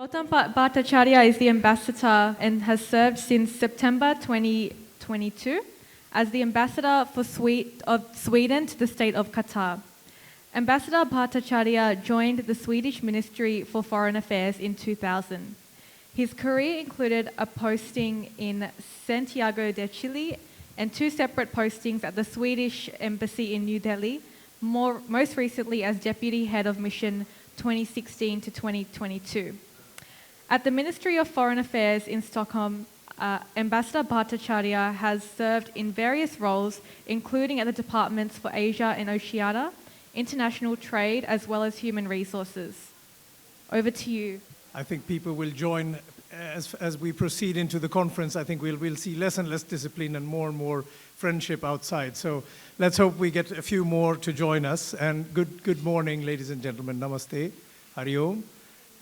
Gautam Bhattacharya is the ambassador and has served since September 2022 as the ambassador for Sweden to the state of Qatar. Ambassador Bhattacharya joined the Swedish Ministry for Foreign Affairs in 2000. His career included a posting in Santiago de Chile and 2 separate postings at the Swedish Embassy in New Delhi, most recently as Deputy Head of Mission 2016 to 2022. At the Ministry of Foreign Affairs in Stockholm, Ambassador Bhattacharya has served in various roles, including at the Departments for Asia and Oceania, International Trade, as well as Human Resources. Over to you. I think people will join as we proceed into the conference. I think we'll see less and less discipline and more friendship outside. So let's hope we get a few more to join us. And good morning, ladies and gentlemen. Namaste, Hari Om.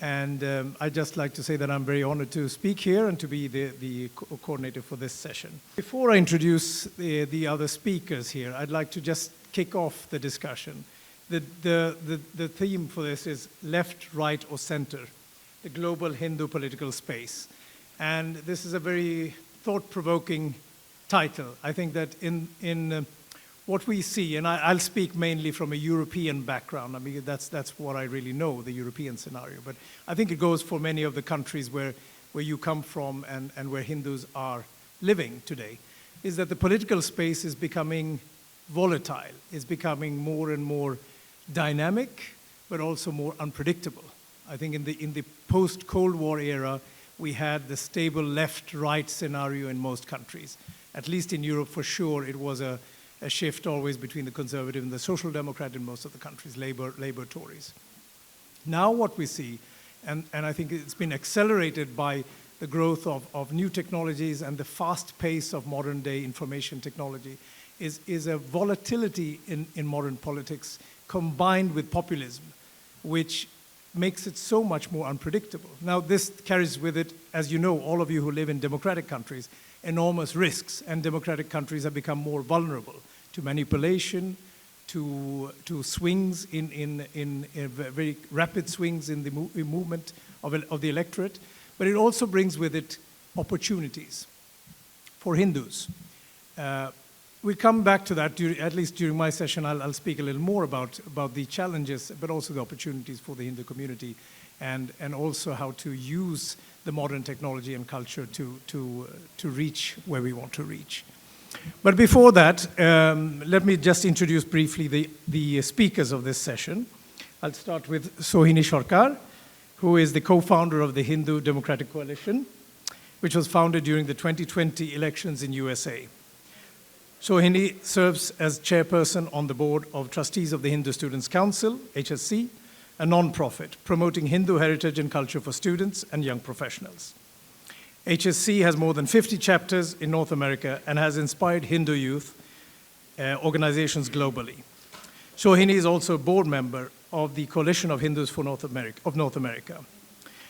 And I'd just like to say that I'm very honored to speak here and to be the coordinator for this session. Before I introduce the other speakers here, I'd like to just kick off the discussion. The theme for this is left, right, or center, the global Hindu political space. And this is a very thought-provoking title. I think that in what we see, and I'll speak mainly from a European background. I mean, that's what I really know, the European scenario. But I think it goes for many of the countries where you come from and where Hindus are living today, is that the political space is becoming volatile, is becoming more and more dynamic, but also more unpredictable. I think in the post-Cold War era, we had the stable left-right scenario in most countries. At least in Europe, for sure, it was a shift always between the conservative and the social democrat in most of the countries, Labour, Tories. Now what we see, and I think it's been accelerated by the growth of new technologies and the fast pace of modern day information technology, is a volatility in modern politics combined with populism, which makes it so much more unpredictable. Now this carries with it, as you know, all of you who live in democratic countries, enormous risks, and democratic countries have become more vulnerable to manipulation, to swings in very rapid swings in the movement of the electorate, but it also brings with it opportunities for Hindus. We'll come back to that, at least during my session. I'll speak a little more about the challenges, but also the opportunities for the Hindu community, and also how to use the modern technology and culture to reach where we want to reach. But before that, let me just introduce briefly the speakers of this session. I'll start with Sohini Sarkar, who is the co-founder of the Hindu Democratic Coalition, which was founded during the 2020 elections in USA. Sohini serves as chairperson on the board of trustees of the Hindu Students' Council, HSC, a non-profit promoting Hindu heritage and culture for students and young professionals. HSC has more than 50 chapters in North America and has inspired Hindu youth organizations globally. Sohini is also a board member of the Coalition of Hindus for North America.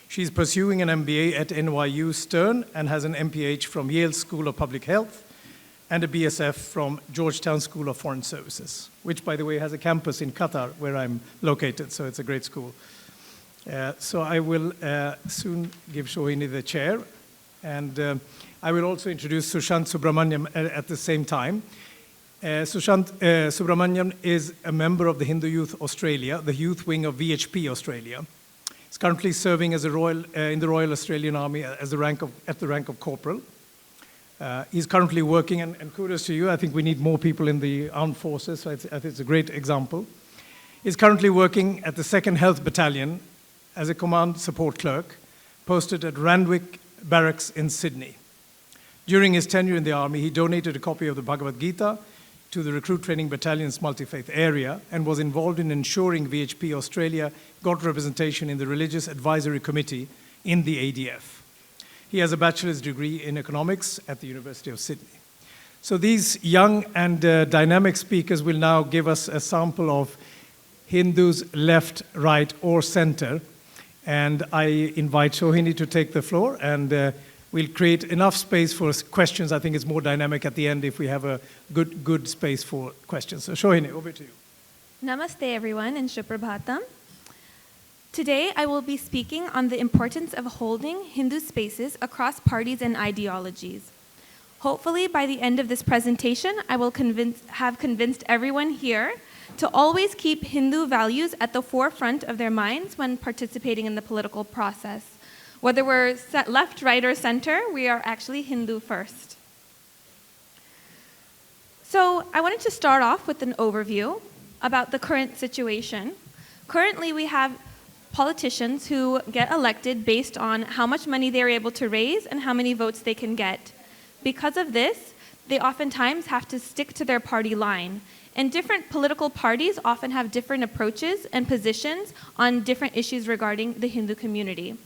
She's pursuing an MBA at NYU Stern and has an MPH from Yale School of Public Health and a BSF from Georgetown School of Foreign Services, which, by the way, has a campus in Qatar, where I'm located, so it's a great school. So I will soon give Sohini the chair, and I will also introduce Sushant Subramaniam at the same time. Sushant Subramaniam is a member of the Hindu Youth Australia, the youth wing of VHP Australia. He's currently serving as in the Royal Australian Army at the rank of corporal. He's currently working, and kudos to you, I think we need more people in the armed forces, so I think it's a great example. He's currently working at the 2nd Health Battalion as a command support clerk, posted at Randwick Barracks in Sydney. During his tenure in the army, he donated a copy of the Bhagavad Gita to the Recruit Training Battalion's multi-faith area and was involved in ensuring VHP Australia got representation in the Religious Advisory Committee in the ADF. He has a bachelor's degree in economics at the University of Sydney. So these young and dynamic speakers will now give us a sample of Hindus left, right, or center. And I invite Sohini to take the floor, and we'll create enough space for questions. I think it's more dynamic at the end if we have a good space for questions. So Sohini, over to you. Namaste everyone and Suprabhatam. Today, I will be speaking on the importance of holding Hindu spaces across parties and ideologies. Hopefully, by the end of this presentation, I will have convinced everyone here to always keep Hindu values at the forefront of their minds when participating in the political process. Whether we're left, right, or center, we are actually Hindu first. So I wanted to start off with an overview about the current situation. Currently, we have politicians who get elected based on how much money they're able to raise and how many votes they can get. Because of this, they oftentimes have to stick to their party line. And different political parties often have different approaches and positions on different issues regarding the Hindu community.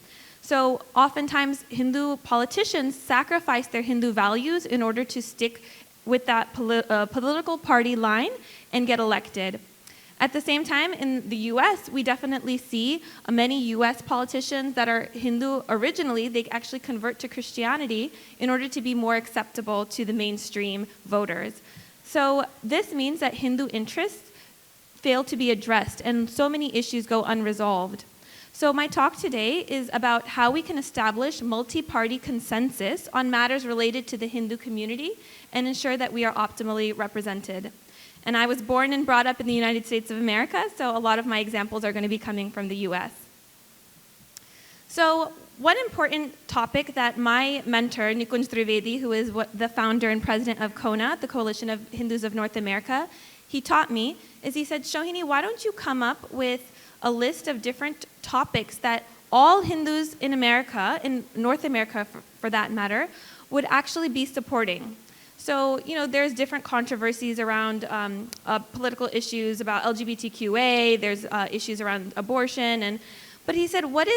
So oftentimes, Hindu politicians sacrifice their Hindu values in order to stick with that political party line and get elected. At the same time, in the US, we definitely see many US politicians that are Hindu originally, they actually convert to Christianity in order to be more acceptable to the mainstream voters. So this means that Hindu interests fail to be addressed and so many issues go unresolved. So my talk today is about how we can establish multi-party consensus on matters related to the Hindu community and ensure that we are optimally represented. And I was born and brought up in the United States of America, so a lot of my examples are going to be coming from the US. So one important topic that my mentor, Nikunj Trivedi, who is the founder and president of CONA, the Coalition of Hindus of North America, he taught me, is he said, Shohini, why don't you come up with a list of different topics that all Hindus in America, in North America for that matter, would actually be supporting. So, there's different controversies around political issues about LGBTQA, there's issues around abortion, but he said, what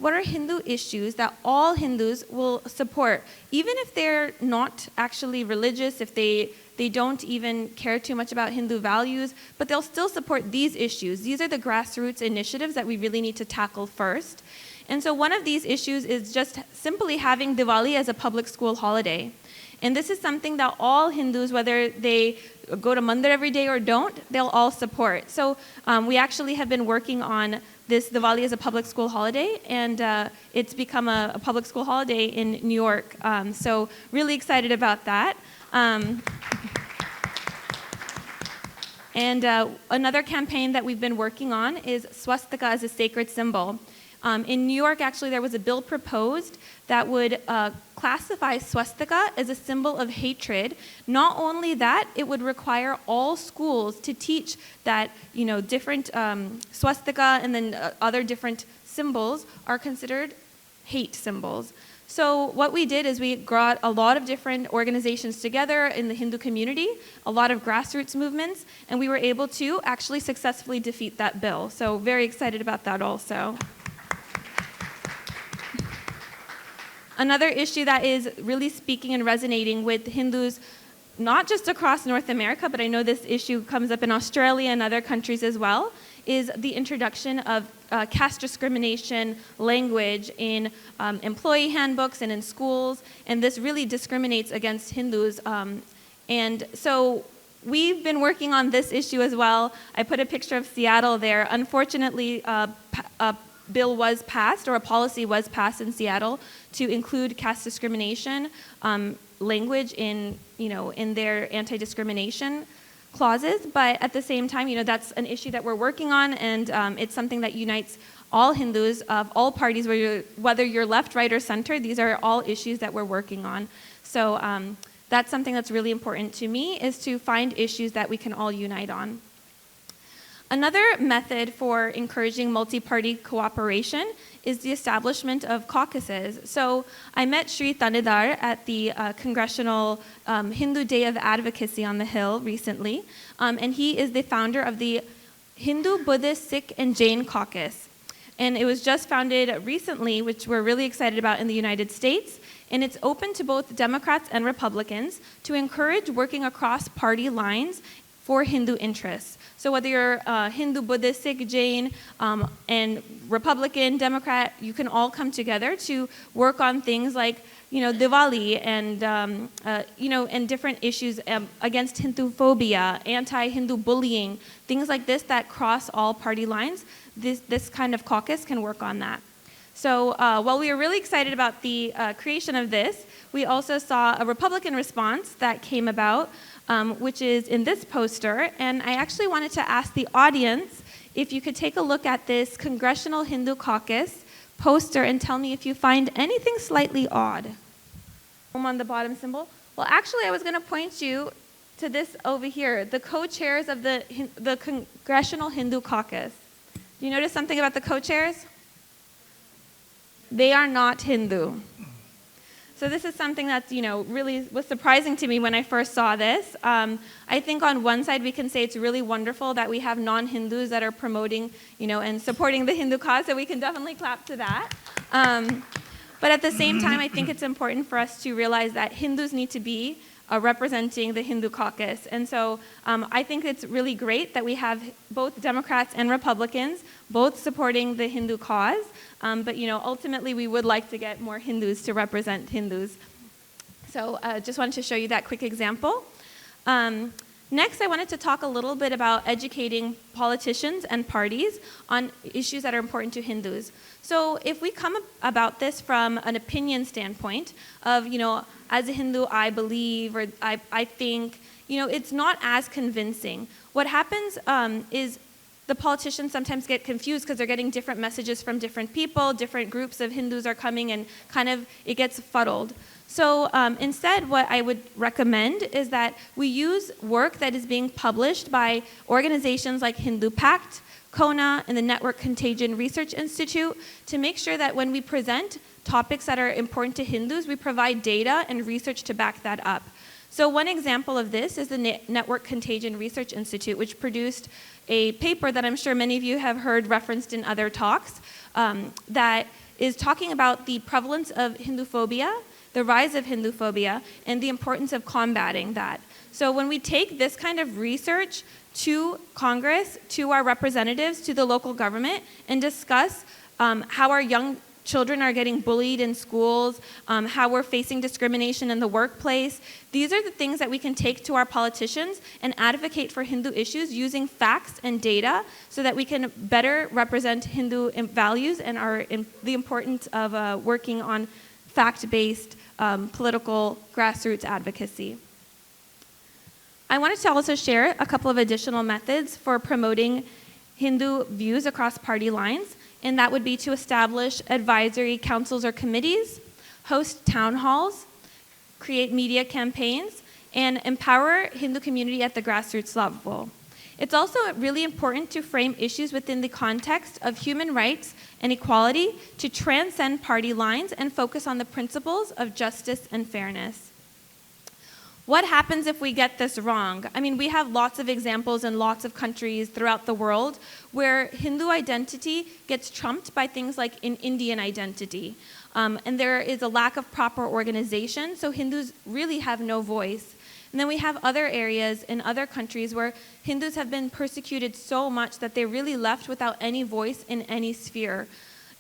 are Hindu issues that all Hindus will support, even if they're not actually religious, if they don't even care too much about Hindu values, but they'll still support these issues. These are the grassroots initiatives that we really need to tackle first. And so one of these issues is just simply having Diwali as a public school holiday. And this is something that all Hindus, whether they go to mandir every day or don't, they'll all support. So we actually have been working on this Diwali as a public school holiday, and it's become a public school holiday in New York. So really excited about that. And another campaign that we've been working on is swastika as a sacred symbol. In New York, actually, there was a bill proposed that would classify swastika as a symbol of hatred. Not only that, it would require all schools to teach that, different swastika and then other different symbols are considered hate symbols. So what we did is we brought a lot of different organizations together in the Hindu community, a lot of grassroots movements, and we were able to actually successfully defeat that bill. So very excited about that also. Another issue that is really speaking and resonating with Hindus, not just across North America, but I know this issue comes up in Australia and other countries as well, is the introduction of caste discrimination language in employee handbooks and in schools, and this really discriminates against Hindus. And so we've been working on this issue as well. I put a picture of Seattle there. Unfortunately, a bill was passed, or a policy was passed in Seattle to include caste discrimination language in their anti-discrimination clauses, but at the same time, that's an issue that we're working on, and it's something that unites all Hindus of all parties, whether you're left, right, or center. These are all issues that we're working on. So that's something that's really important to me, is to find issues that we can all unite on. Another method for encouraging multi-party cooperation is the establishment of caucuses. So I met Sri Thanedar at the Congressional Hindu Day of Advocacy on the Hill recently, and he is the founder of the Hindu, Buddhist, Sikh, and Jain Caucus. And it was just founded recently, which we're really excited about in the United States, and it's open to both Democrats and Republicans to encourage working across party lines for Hindu interests. So whether you're Hindu, Buddhist, Sikh, Jain, and Republican, Democrat, you can all come together to work on things like, Diwali and, and different issues against Hinduphobia, anti-Hindu bullying, things like this that cross all party lines. This kind of caucus can work on that. So while we were really excited about the creation of this, we also saw a Republican response that came about, which is in this poster. And I actually wanted to ask the audience if you could take a look at this Congressional Hindu Caucus poster and tell me if you find anything slightly odd. On the bottom symbol. Well, actually, I was going to point you to this over here, the co-chairs of the Congressional Hindu Caucus. Do you notice something about the co-chairs? They are not Hindu. So this is something that, really was surprising to me when I first saw this. I think on one side we can say it's really wonderful that we have non-Hindus that are promoting, and supporting the Hindu cause, so we can definitely clap to that. But at the same time, I think it's important for us to realize that Hindus need to be representing the Hindu caucus. And so I think it's really great that we have both Democrats and Republicans both supporting the Hindu cause. But ultimately, we would like to get more Hindus to represent Hindus. So just wanted to show you that quick example. Next, I wanted to talk a little bit about educating politicians and parties on issues that are important to Hindus. So if we come about this from an opinion standpoint of, as a Hindu, I believe, or I think, it's not as convincing. What happens is the politicians sometimes get confused because they're getting different messages from different people, different groups of Hindus are coming, and kind of it gets fuddled. So instead, what I would recommend is that we use work that is being published by organizations like Hindu Pact, Kona, and the Network Contagion Research Institute to make sure that when we present topics that are important to Hindus, we provide data and research to back that up. So one example of this is the Network Contagion Research Institute, which produced a paper that I'm sure many of you have heard referenced in other talks that is talking about the prevalence of Hinduphobia, the rise of Hinduphobia, and the importance of combating that. So when we take this kind of research to Congress, to our representatives, to the local government, and discuss how our young children are getting bullied in schools, how we're facing discrimination in the workplace, these are the things that we can take to our politicians and advocate for Hindu issues using facts and data so that we can better represent Hindu values and the importance of working on fact-based political grassroots advocacy. I wanted to also share a couple of additional methods for promoting Hindu views across party lines, and that would be to establish advisory councils or committees, host town halls, create media campaigns, and empower Hindu community at the grassroots level. It's also really important to frame issues within the context of human rights and equality to transcend party lines and focus on the principles of justice and fairness. What happens if we get this wrong? I mean, we have lots of examples in lots of countries throughout the world where Hindu identity gets trumped by things like an Indian identity. And there is a lack of proper organization, so Hindus really have no voice. And then we have other areas in other countries where Hindus have been persecuted so much that they're really left without any voice in any sphere.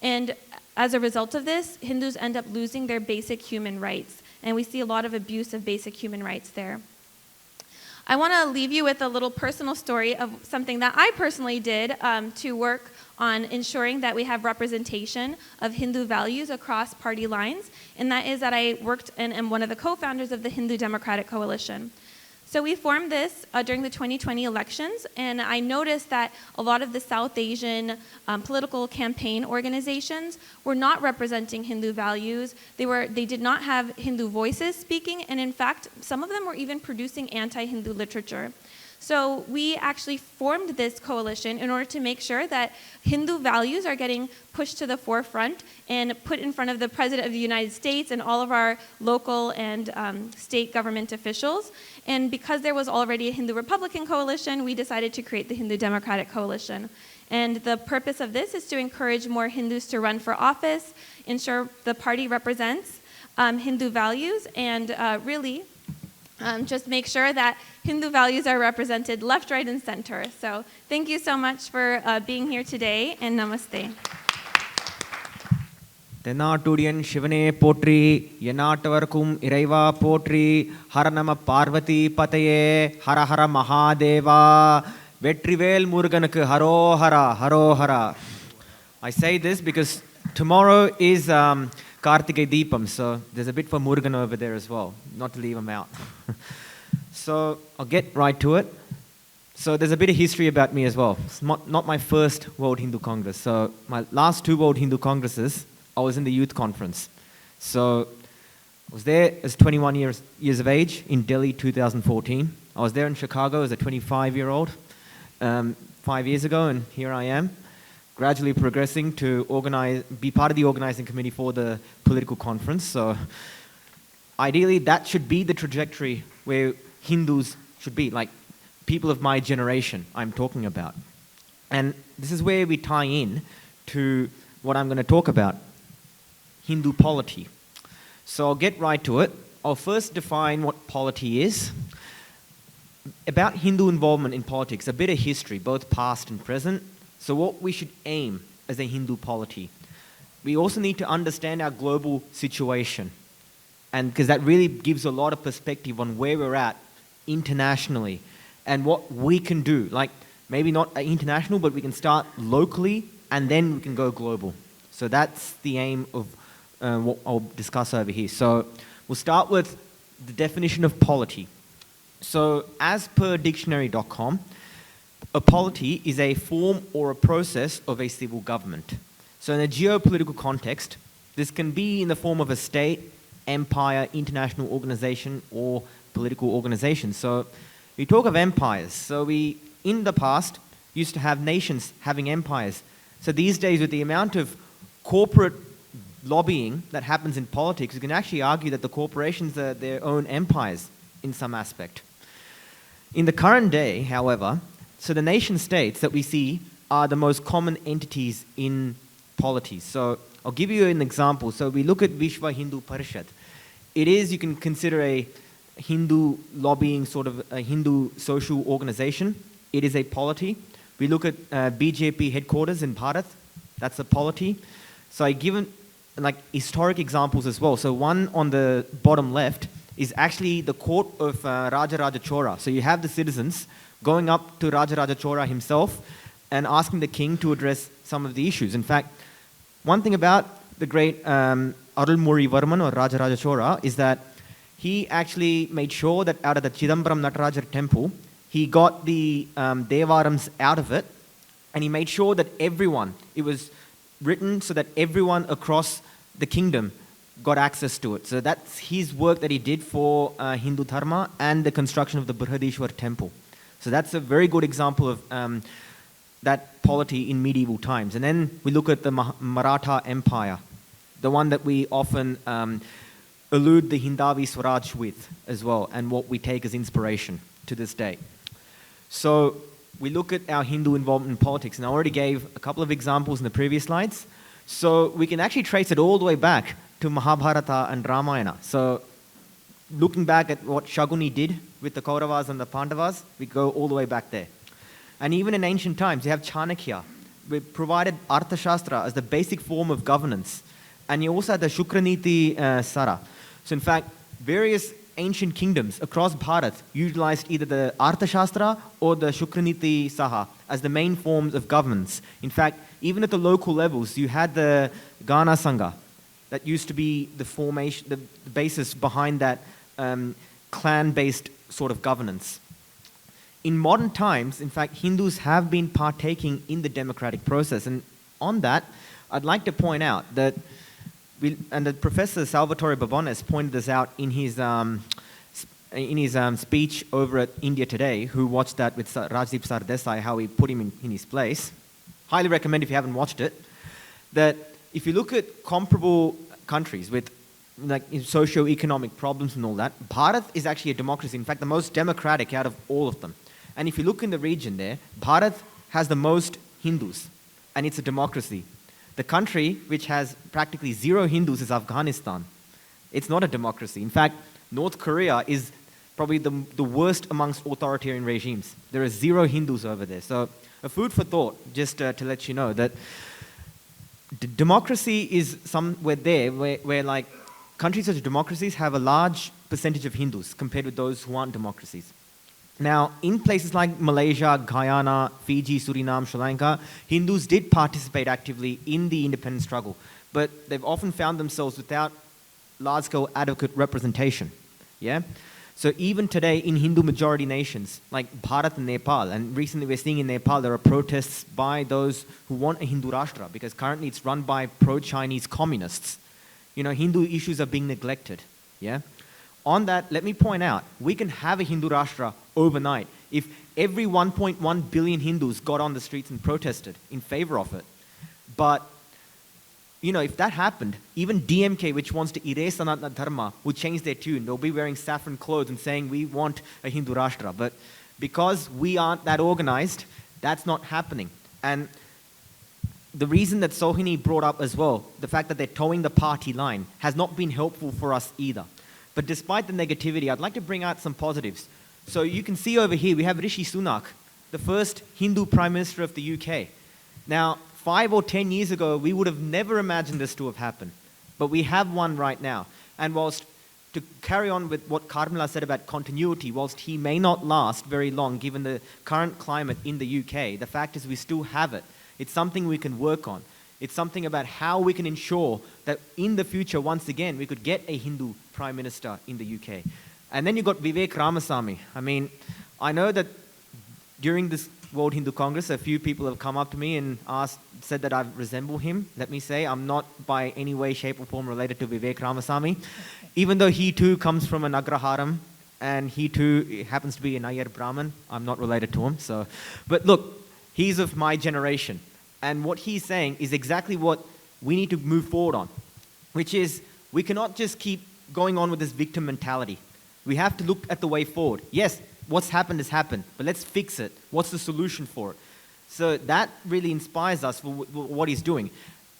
And as a result of this, Hindus end up losing their basic human rights. And we see a lot of abuse of basic human rights there. I want to leave you with a little personal story of something that I personally did to work on ensuring that we have representation of Hindu values across party lines. And that is that I worked and am one of the co-founders of the Hindu Democratic Coalition. So we formed this during the 2020 elections, and I noticed that a lot of the South Asian political campaign organizations were not representing Hindu values. They did not have Hindu voices speaking, and in fact, some of them were even producing anti-Hindu literature. So we actually formed this coalition in order to make sure that Hindu values are getting pushed to the forefront and put in front of the President of the United States and all of our local and state government officials. And because there was already a Hindu Republican coalition, we decided to create the Hindu Democratic Coalition. And the purpose of this is to encourage more Hindus to run for office, ensure the party represents Hindu values, and really just make sure that Hindu values are represented left, right, and center. So thank you so much for being here today, and namaste. தென்னாட்டுடையன் சிவனே போற்றி எந்நாட்டவர்க்கும் இறைவா போற்றி ஹர நம பார்வதி பதையே ஹர ஹர மகாதேவா வெற்றிவேல் முருகனுக்கு ஹரோஹரா ஹரோஹரா. I say this because tomorrow is Karthikay Deepam, so there's a bit for Murugan over there as well, not to leave him out. So I'll get right to it. So there's a bit of history about me as well. It's not my first World Hindu Congress. So my last two World Hindu Congresses, I was in the youth conference. So I was there as 21 years of age in Delhi 2014. I was there in Chicago as a 25-year-old 5 years ago, and here I am, gradually progressing to be part of the organizing committee for the political conference. So ideally, that should be the trajectory where Hindus should be, like people of my generation I'm talking about. And this is where we tie in to what I'm going to talk about, Hindu polity. So I'll get right to it. I'll first define what polity is. About Hindu involvement in politics, a bit of history, both past and present. So what we should aim as a Hindu polity. We also need to understand our global situation, and because that really gives a lot of perspective on where we're at internationally and what we can do. Like maybe not international, but we can start locally and then we can go global. So that's the aim of what I'll discuss over here. So we'll start with the definition of polity. So as per dictionary.com, a polity is a form or a process of a civil government. So in a geopolitical context, this can be in the form of a state, empire, international organization, or political organization. So we talk of empires. So we, in the past, used to have nations having empires. So these days, with the amount of corporate lobbying that happens in politics, you can actually argue that the corporations are their own empires in some aspect. In the current day, however, so the nation states that we see are the most common entities in polities. So I'll give you an example. So we look at Vishwa Hindu Parishad. It is, you can consider a Hindu lobbying sort of a Hindu social organization. It is a polity. We look at BJP headquarters in Bharat. That's a polity. So I given like historic examples as well. So one on the bottom left is actually the court of Raja Raja Chora. So you have the citizens going up to Raja Raja Chora himself and asking the king to address some of the issues. In fact, one thing about the great Arulmozhi Varman or Raja Raja Chora is that he actually made sure that out of the Chidambaram Natarajar temple, he got the Devarams out of it, and he made sure that everyone, it was written so that everyone across the kingdom got access to it. So that's his work that he did for Hindu Dharma and the construction of the Brihadishwar temple. So that's a very good example of that polity in medieval times. And then we look at the Maratha Empire, the one that we often allude the Hindavi Swaraj with as well, and what we take as inspiration to this day. So we look at our Hindu involvement in politics, and I already gave a couple of examples in the previous slides. So we can actually trace it all the way back to Mahabharata and Ramayana. So looking back at what Shaguni did with the Kauravas and the Pandavas, we go all the way back there. And even in ancient times, you have Chanakya. We provided Arthashastra as the basic form of governance. And you also had the Shukraniti Sara. So in fact, various ancient kingdoms across Bharat utilized either the Arthashastra or the Shukraniti Saha as the main forms of governance. In fact, even at the local levels, you had the Gana Sangha. That used to be the formation, the basis behind that clan-based sort of governance. In modern times, in fact, Hindus have been partaking in the democratic process. And on that, I'd like to point out that, and the Professor Salvatore Babones pointed this out in his speech over at India Today, who watched that with Rajdeep Sardesai, how he put him in his place. Highly recommend if you haven't watched it, that if you look at comparable countries with like socio-economic problems and all that, Bharat is actually a democracy. In fact, the most democratic out of all of them. And if you look in the region there, Bharat has the most Hindus, and it's a democracy. The country which has practically zero Hindus is Afghanistan. It's not a democracy. In fact, North Korea is probably the worst amongst authoritarian regimes. There are 0 Hindus over there. So a food for thought, just to let you know that democracy is somewhere there where like countries such as democracies have a large percentage of Hindus compared with those who aren't democracies. Now, in places like Malaysia, Guyana, Fiji, Suriname, Sri Lanka, Hindus did participate actively in the independence struggle, but they've often found themselves without large-scale adequate representation. Yeah? So even today in Hindu-majority nations like Bharat and Nepal, and recently we're seeing in Nepal there are protests by those who want a Hindu Rashtra because currently it's run by pro-Chinese communists. You know, Hindu issues are being neglected. Yeah? On that, let me point out, we can have a Hindu Rashtra overnight if every 1.1 billion Hindus got on the streets and protested in favor of it. But, you know, if that happened, even DMK, which wants to erase Sanatana Dharma, would change their tune. They'll be wearing saffron clothes and saying, we want a Hindu Rashtra. But because we aren't that organized, that's not happening. And the reason that Sohini brought up as well, the fact that they're towing the party line, has not been helpful for us either. But despite the negativity, I'd like to bring out some positives. So you can see over here, we have Rishi Sunak, the first Hindu Prime Minister of the UK. Now, 5 or 10 years ago, we would have never imagined this to have happened. But we have one right now. And whilst, to carry on with what Carmela said about continuity, whilst he may not last very long given the current climate in the UK, the fact is we still have it. It's something we can work on. It's something about how we can ensure that in the future, once again, we could get a Hindu Prime Minister in the UK. And then you've got Vivek Ramaswamy. I mean, I know that during this World Hindu Congress, a few people have come up to me and said that I resemble him. Let me say, I'm not by any way, shape or form related to Vivek Ramaswamy, even though he too comes from an Agraharam and he too happens to be an Iyer Brahmin. I'm not related to him. So, but look, he's of my generation. And what he's saying is exactly what we need to move forward on, which is we cannot just keep going on with this victim mentality. We have to look at the way forward. Yes, what's happened has happened, but let's fix it. What's the solution for it? So that really inspires us for what he's doing.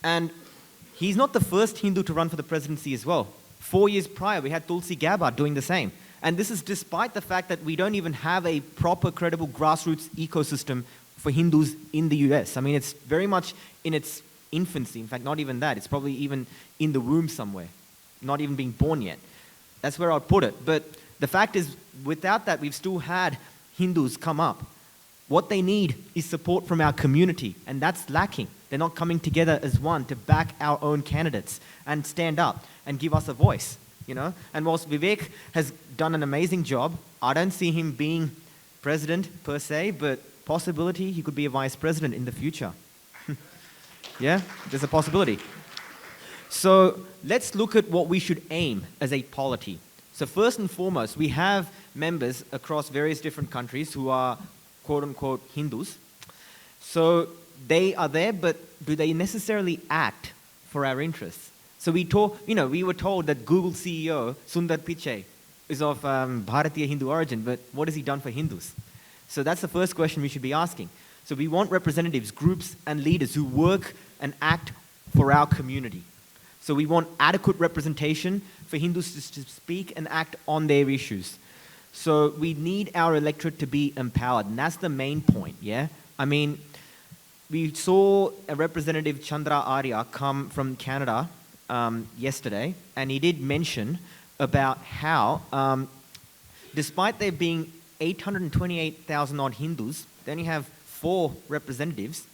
And he's not the first Hindu to run for the presidency as well. 4 years prior, we had Tulsi Gabbard doing the same. And this is despite the fact that we don't even have a proper, credible grassroots ecosystem for Hindus in the US. I mean, it's very much in its infancy. In fact, not even that. It's probably even in the womb somewhere, not even being born yet. That's where I'd put it. But the fact is, without that, we've still had Hindus come up. What they need is support from our community, and that's lacking. They're not coming together as one to back our own candidates and stand up and give us a voice, you know? And whilst Vivek has done an amazing job, I don't see him being president per se, but possibility he could be a vice president in the future. Yeah, there's a possibility. So let's look at what we should aim as a polity. So first and foremost, we have members across various different countries who are quote-unquote Hindus. So they are there, but do they necessarily act for our interests? So we were told that Google CEO Sundar Pichai is of Bharatiya Hindu origin, but what has he done for Hindus? So that's the first question we should be asking. So we want representatives, groups, and leaders who work and act for our community. So we want adequate representation for Hindus to speak and act on their issues. So we need our electorate to be empowered, and that's the main point, yeah? I mean, we saw a representative, Chandra Arya, come from Canada yesterday, and he did mention about how, despite there being 828,000 odd Hindus, then you have 4 representatives,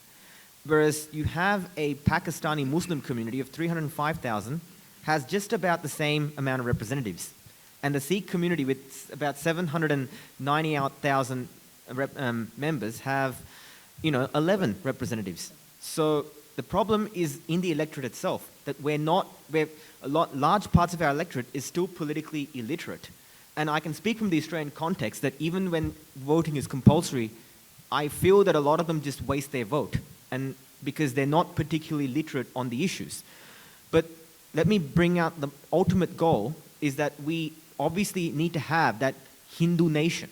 whereas you have a Pakistani Muslim community of 305,000 has just about the same amount of representatives. And the Sikh community with about 790,000 members have, 11 representatives. So the problem is in the electorate itself, that large parts of our electorate is still politically illiterate. And I can speak from the Australian context that even when voting is compulsory, I feel that a lot of them just waste their vote, and because they're not particularly literate on the issues. But let me bring out the ultimate goal is that we obviously need to have that Hindu nation.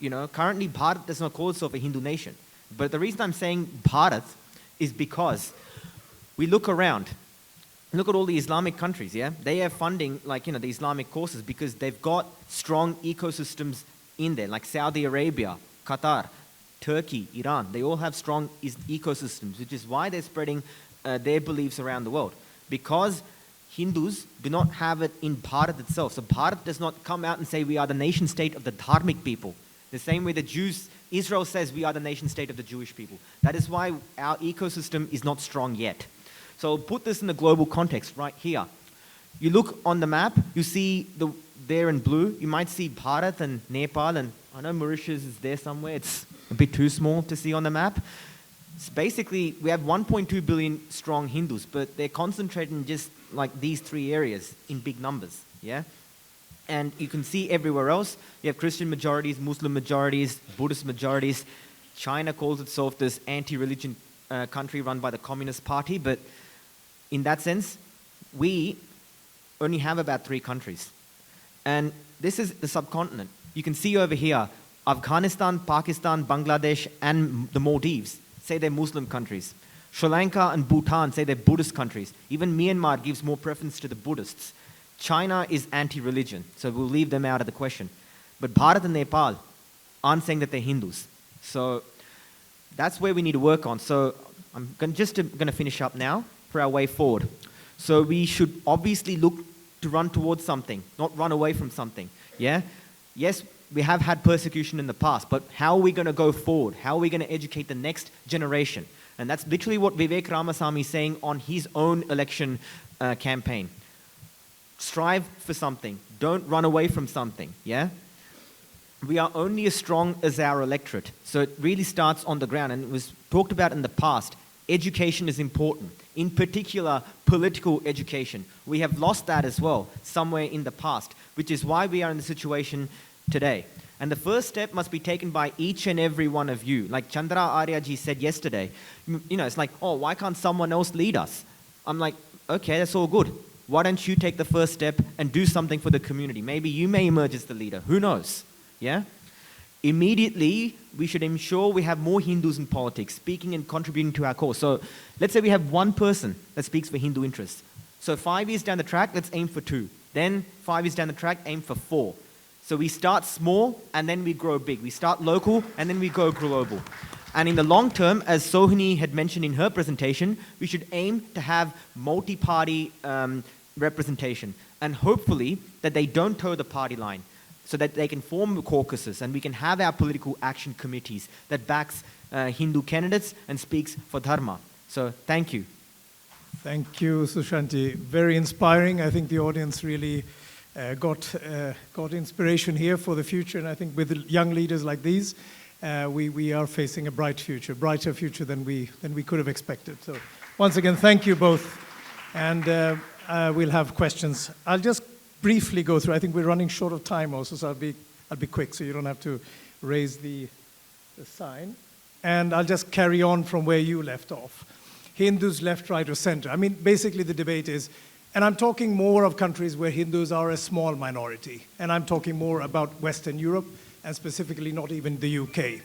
Currently Bharat does not call itself a Hindu nation. But the reason I'm saying Bharat is because we look around. Look at all the Islamic countries, yeah? They have funding, like, the Islamic courses because they've got strong ecosystems in there, like Saudi Arabia, Qatar, Turkey, Iran. They all have strong ecosystems, which is why they're spreading their beliefs around the world. Because Hindus do not have it in Bharat itself. So Bharat does not come out and say we are the nation state of the Dharmic people. The same way the Jews, Israel says we are the nation state of the Jewish people. That is why our ecosystem is not strong yet. So put this in the global context right here. You look on the map, you see there in blue, you might see Bharat and Nepal, and I know Mauritius is there somewhere. It's a bit too small to see on the map. It's basically, we have 1.2 billion strong Hindus, but they're concentrated in just like these three areas in big numbers, yeah? And you can see everywhere else, you have Christian majorities, Muslim majorities, Buddhist majorities. China calls itself this anti-religion country run by the Communist Party, but in that sense, we only have about 3 countries. And this is the subcontinent. You can see over here, Afghanistan, Pakistan, Bangladesh, and the Maldives say they're Muslim countries. Sri Lanka and Bhutan say they're Buddhist countries. Even Myanmar gives more preference to the Buddhists. China is anti-religion, so we'll leave them out of the question. But Bharat and Nepal aren't saying that they're Hindus. So that's where we need to work on. So I'm going to finish up now for our way forward. So we should obviously look to run towards something, not run away from something. Yeah? Yes, we have had persecution in the past, but how are we going to go forward? How are we going to educate the next generation? And that's literally what Vivek Ramasamy is saying on his own election campaign. Strive for something. Don't run away from something. Yeah? We are only as strong as our electorate. So it really starts on the ground. And it was talked about in the past. Education is important. In particular, political education. We have lost that as well, somewhere in the past, which is why we are in the situation today. And the first step must be taken by each and every one of you. Like Chandra Aryaji said yesterday, it's like, oh, why can't someone else lead us? I'm like, okay, that's all good. Why don't you take the first step and do something for the community? Maybe you may emerge as the leader. Who knows? Yeah? Immediately, we should ensure we have more Hindus in politics, speaking and contributing to our cause. So let's say we have one person that speaks for Hindu interests. So 5 years down the track, let's aim for 2. Then 5 years down the track, aim for 4. So we start small and then we grow big. We start local and then we go global. And in the long term, as Sohini had mentioned in her presentation, we should aim to have multi-party representation. And hopefully that they don't toe the party line, so that they can form caucuses and we can have our political action committees that backs Hindu candidates and speaks for Dharma. So thank you. Thank you, Sushanti. Very inspiring. I think the audience really got inspiration here for the future. And I think with young leaders like these, we are facing a bright future, brighter future than we could have expected. So once again, thank you both. And we'll have questions. I'll just briefly go through. I think we're running short of time also, so I'll be quick, so you don't have to raise the sign. And I'll just carry on from where you left off. Hindus left, right, or center. I mean, basically the debate is, and I'm talking more of countries where Hindus are a small minority, and I'm talking more about Western Europe, and specifically not even the UK,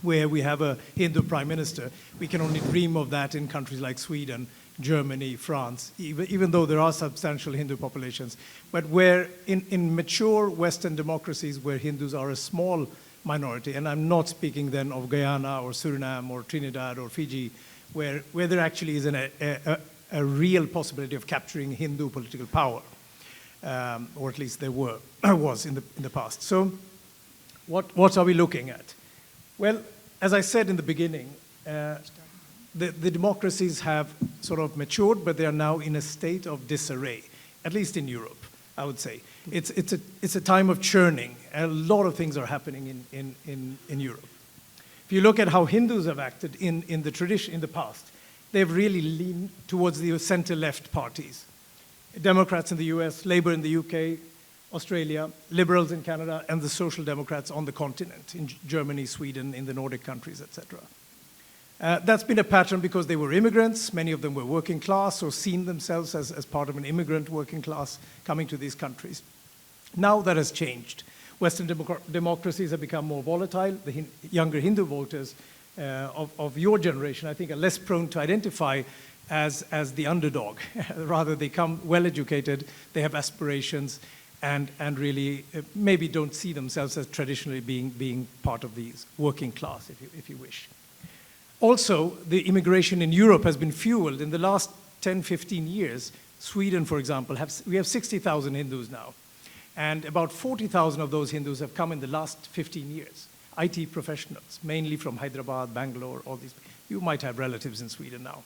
where we have a Hindu prime minister. We can only dream of that in countries like Sweden, Germany, France, even though there are substantial Hindu populations. But where in mature Western democracies where Hindus are a small minority, and I'm not speaking then of Guyana or Suriname or Trinidad or Fiji, where there actually is a real possibility of capturing Hindu political power, or at least there was in the past. So what are we looking at? Well, as I said in the beginning, the democracies have sort of matured, but they are now in a state of disarray, at least in Europe, I would say. It's a time of churning. A lot of things are happening in Europe. If you look at how Hindus have acted in the tradition, in the past, they've really leaned towards the center-left parties. Democrats in the US, Labour in the UK, Australia, Liberals in Canada, and the Social Democrats on the continent, in Germany, Sweden, in the Nordic countries, etc. That's been a pattern because they were immigrants. Many of them were working class or seen themselves as part of an immigrant working class coming to these countries. Now that has changed. Western democracies have become more volatile. The younger Hindu voters of your generation, I think, are less prone to identify as the underdog. Rather, they come well-educated, they have aspirations, and really maybe don't see themselves as traditionally being part of the working class, if you wish. Also, the immigration in Europe has been fueled in the last 10, 15 years. Sweden, for example, we have 60,000 Hindus now. And about 40,000 of those Hindus have come in the last 15 years. IT professionals, mainly from Hyderabad, Bangalore, all these. You might have relatives in Sweden now,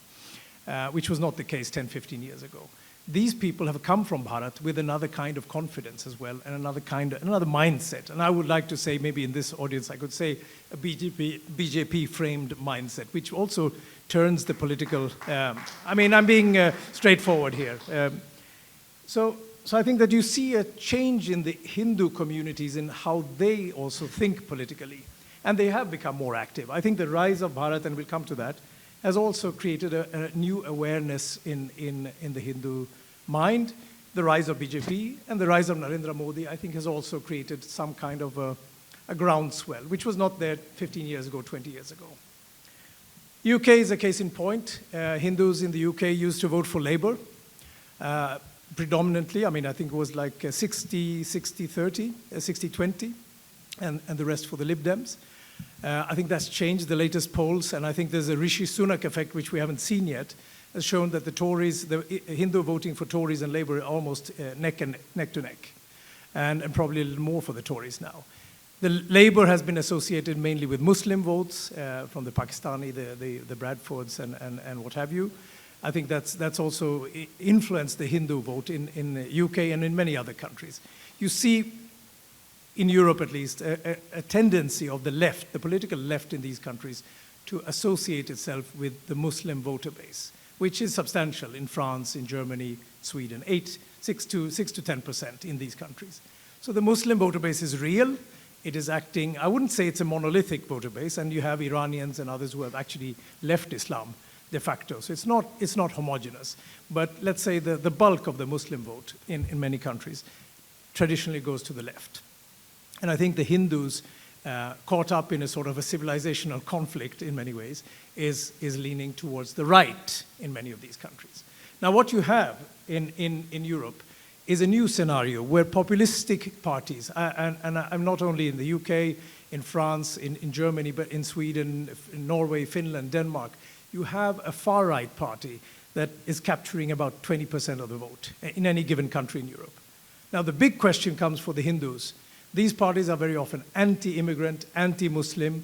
which was not the case 10, 15 years ago. These people have come from Bharat with another kind of confidence as well, and another mindset. And I would like to say, maybe in this audience, I could say a BJP-framed mindset, which also turns the political. I'm being straightforward here. So I think that you see a change in the Hindu communities in how they also think politically, and they have become more active. I think the rise of Bharat, and we'll come to that, has also created a new awareness in the Hindu mind. The rise of BJP and the rise of Narendra Modi, I think, has also created some kind of a groundswell, which was not there 15 years ago, 20 years ago. UK is a case in point. Hindus in the UK used to vote for Labour predominantly. I think it was like 60-30, 60-20, and the rest for the Lib Dems. I think that's changed, the latest polls, and I think there's a Rishi Sunak effect, which we haven't seen yet, has shown that the Tories, the Hindu voting for Tories and Labour are almost neck to neck, and probably a little more for the Tories now. The Labour has been associated mainly with Muslim votes from the Pakistani, the Bradfords, and what have you. I think that's also influenced the Hindu vote in the UK and in many other countries. You see, in Europe at least, a tendency of the left, the political left in these countries, to associate itself with the Muslim voter base, which is substantial in France, in Germany, Sweden, 6 to 10% in these countries. So the Muslim voter base is real. It is acting, I wouldn't say it's a monolithic voter base, and you have Iranians and others who have actually left Islam de facto. So it's not homogeneous. But let's say the bulk of the Muslim vote in many countries traditionally goes to the left. And I think the Hindus, caught up in a sort of a civilizational conflict in many ways, is leaning towards the right in many of these countries. Now, what you have in Europe is a new scenario where populistic parties, and I'm not only in the UK, in France, in Germany, but in Sweden, in Norway, Finland, Denmark, you have a far-right party that is capturing about 20% of the vote in any given country in Europe. Now, the big question comes for the Hindus. These parties are very often anti-immigrant, anti-Muslim.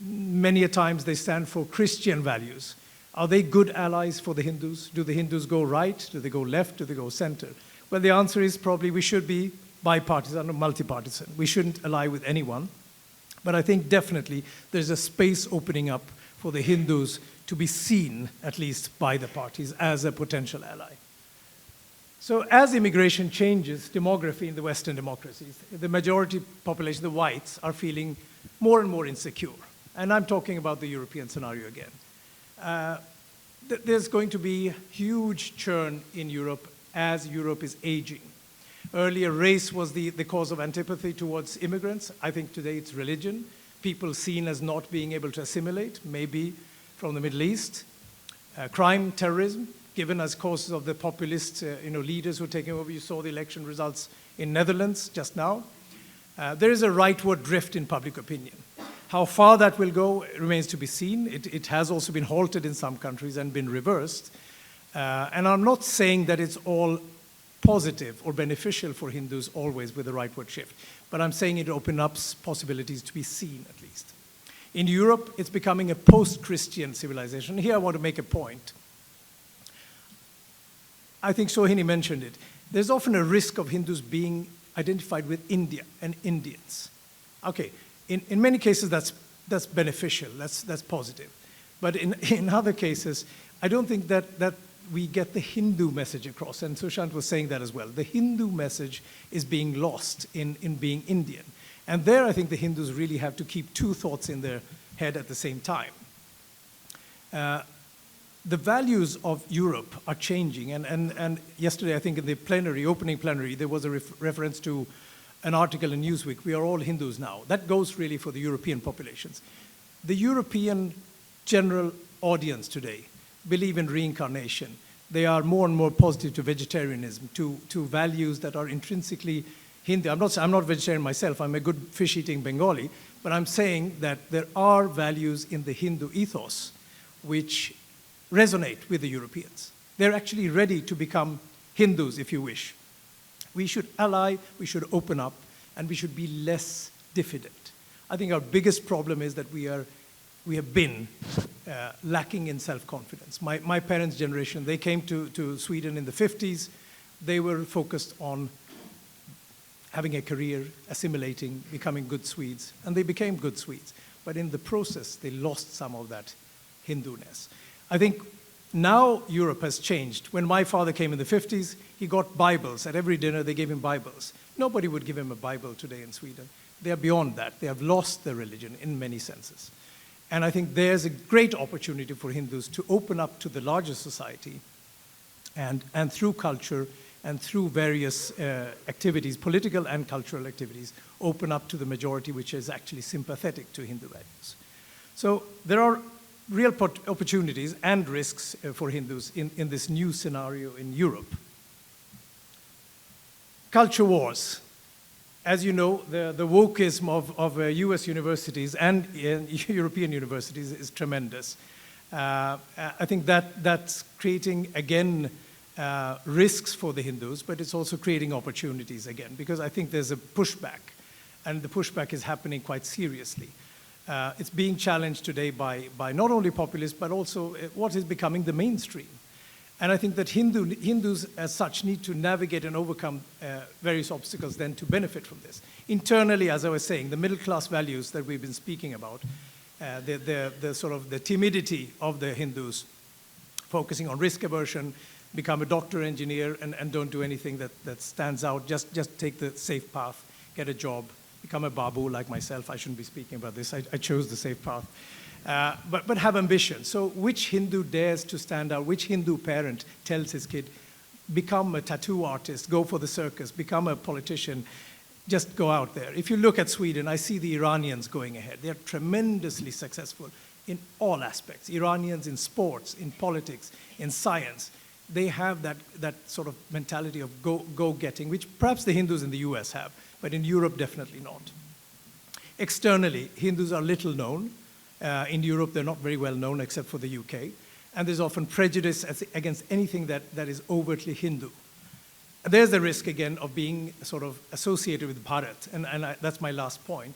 Many a times they stand for Christian values. Are they good allies for the Hindus? Do the Hindus go right? Do they go left? Do they go center? Well, the answer is probably we should be bipartisan or multipartisan. We shouldn't ally with anyone. But I think definitely there's a space opening up for the Hindus to be seen, at least by the parties, as a potential ally. So as immigration changes demography in the Western democracies, the majority population, the whites, are feeling more and more insecure. And I'm talking about the European scenario again. There's going to be huge churn in Europe as Europe is aging. Earlier, race was the cause of antipathy towards immigrants. I think today it's religion. People seen as not being able to assimilate, maybe from the Middle East. Crime, terrorism, given as causes of the populist leaders who are taking over. You saw the election results in Netherlands just now. There is a rightward drift in public opinion. How far that will go remains to be seen. It has also been halted in some countries and been reversed. And I'm not saying that it's all positive or beneficial for Hindus always with the rightward shift, but I'm saying it opens up possibilities to be seen at least. In Europe, it's becoming a post-Christian civilization. Here I want to make a point. I think Sohini mentioned it. There's often a risk of Hindus being identified with India and Indians. Okay, in many cases that's beneficial, that's positive. But in other cases, I don't think that we get the Hindu message across, and Sushant was saying that as well. The Hindu message is being lost in being Indian. And there I think the Hindus really have to keep two thoughts in their head at the same time. The values of Europe are changing, and yesterday I think in the opening plenary, there was a reference to an article in Newsweek, we are all Hindus now. That goes really for the European populations. The European general audience today believe in reincarnation. They are more and more positive to vegetarianism, to values that are intrinsically Hindu. I'm not vegetarian myself. I'm a good fish-eating Bengali. But I'm saying that there are values in the Hindu ethos which resonate with the Europeans. They're actually ready to become Hindus, if you wish. We should ally, we should open up, and we should be less diffident. I think our biggest problem is that we have been lacking in self-confidence. My parents' generation, they came to Sweden in the 50s. They were focused on having a career, assimilating, becoming good Swedes, and they became good Swedes. But in the process, they lost some of that Hindu-ness. I think now Europe has changed. When my father came in the 50s, he got Bibles. At every dinner, they gave him Bibles. Nobody would give him a Bible today in Sweden. They are beyond that. They have lost their religion in many senses. And I think there's a great opportunity for Hindus to open up to the larger society and through culture and through various activities, political and cultural activities, open up to the majority which is actually sympathetic to Hindu values. So there are real opportunities and risks for Hindus in this new scenario in Europe. Culture wars. As you know, the wokeism of US universities and European universities is tremendous. I think that's creating, again, risks for the Hindus, but it's also creating opportunities again, because I think there's a pushback, and the pushback is happening quite seriously. It's being challenged today by not only populists, but also what is becoming the mainstream. And I think that Hindus as such need to navigate and overcome various obstacles then to benefit from this. Internally, as I was saying, the middle class values that we've been speaking about, the sort of the timidity of the Hindus, focusing on risk aversion, become a doctor, engineer, and don't do anything that stands out. Just take the safe path, get a job, become a babu like myself. I shouldn't be speaking about this. I chose the safe path. But have ambition. So which Hindu dares to stand out? Which Hindu parent tells his kid, become a tattoo artist, go for the circus, become a politician, just go out there? If you look at Sweden, I see the Iranians going ahead. They're tremendously successful in all aspects. Iranians in sports, in politics, in science. They have that sort of mentality of go-getting, which perhaps the Hindus in the US have, but in Europe, definitely not. Externally, Hindus are little known. In Europe, they're not very well known except for the UK. And there's often prejudice against anything that is overtly Hindu. There's the risk, again, of being sort of associated with Bharat. And that's my last point,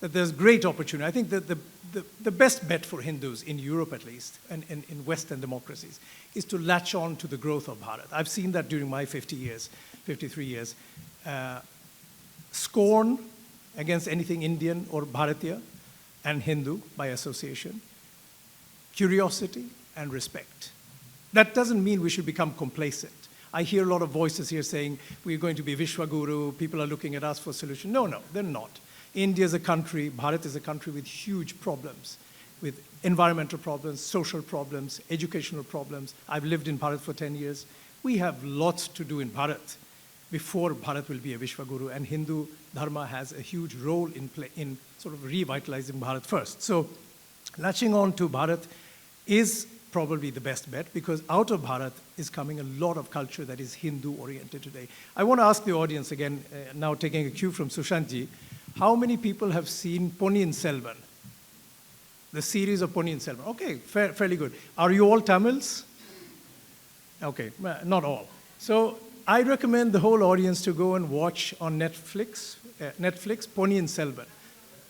that there's great opportunity. I think that the best bet for Hindus, in Europe at least, and in Western democracies, is to latch on to the growth of Bharat. I've seen that during my 53 years. Scorn against anything Indian or Bharatiya, and Hindu by association, curiosity and respect. That doesn't mean we should become complacent. I hear a lot of voices here saying we're going to be Vishwaguru, people are looking at us for solutions. No, they're not. India is a country, Bharat is a country with huge problems, with environmental problems, social problems, educational problems. I've lived in Bharat for 10 years. We have lots to do in Bharat before Bharat will be a Vishwaguru, and Hindu Dharma has a huge role in sort of revitalizing Bharat first. So latching on to Bharat is probably the best bet, because out of Bharat is coming a lot of culture that is Hindu-oriented today. I want to ask the audience again, now taking a cue from Sushantji, how many people have seen Ponniyin Selvan? The series of Ponniyin Selvan. Okay, fairly good. Are you all Tamils? Okay, not all. So I recommend the whole audience to go and watch on Netflix, Ponniyin Selvan.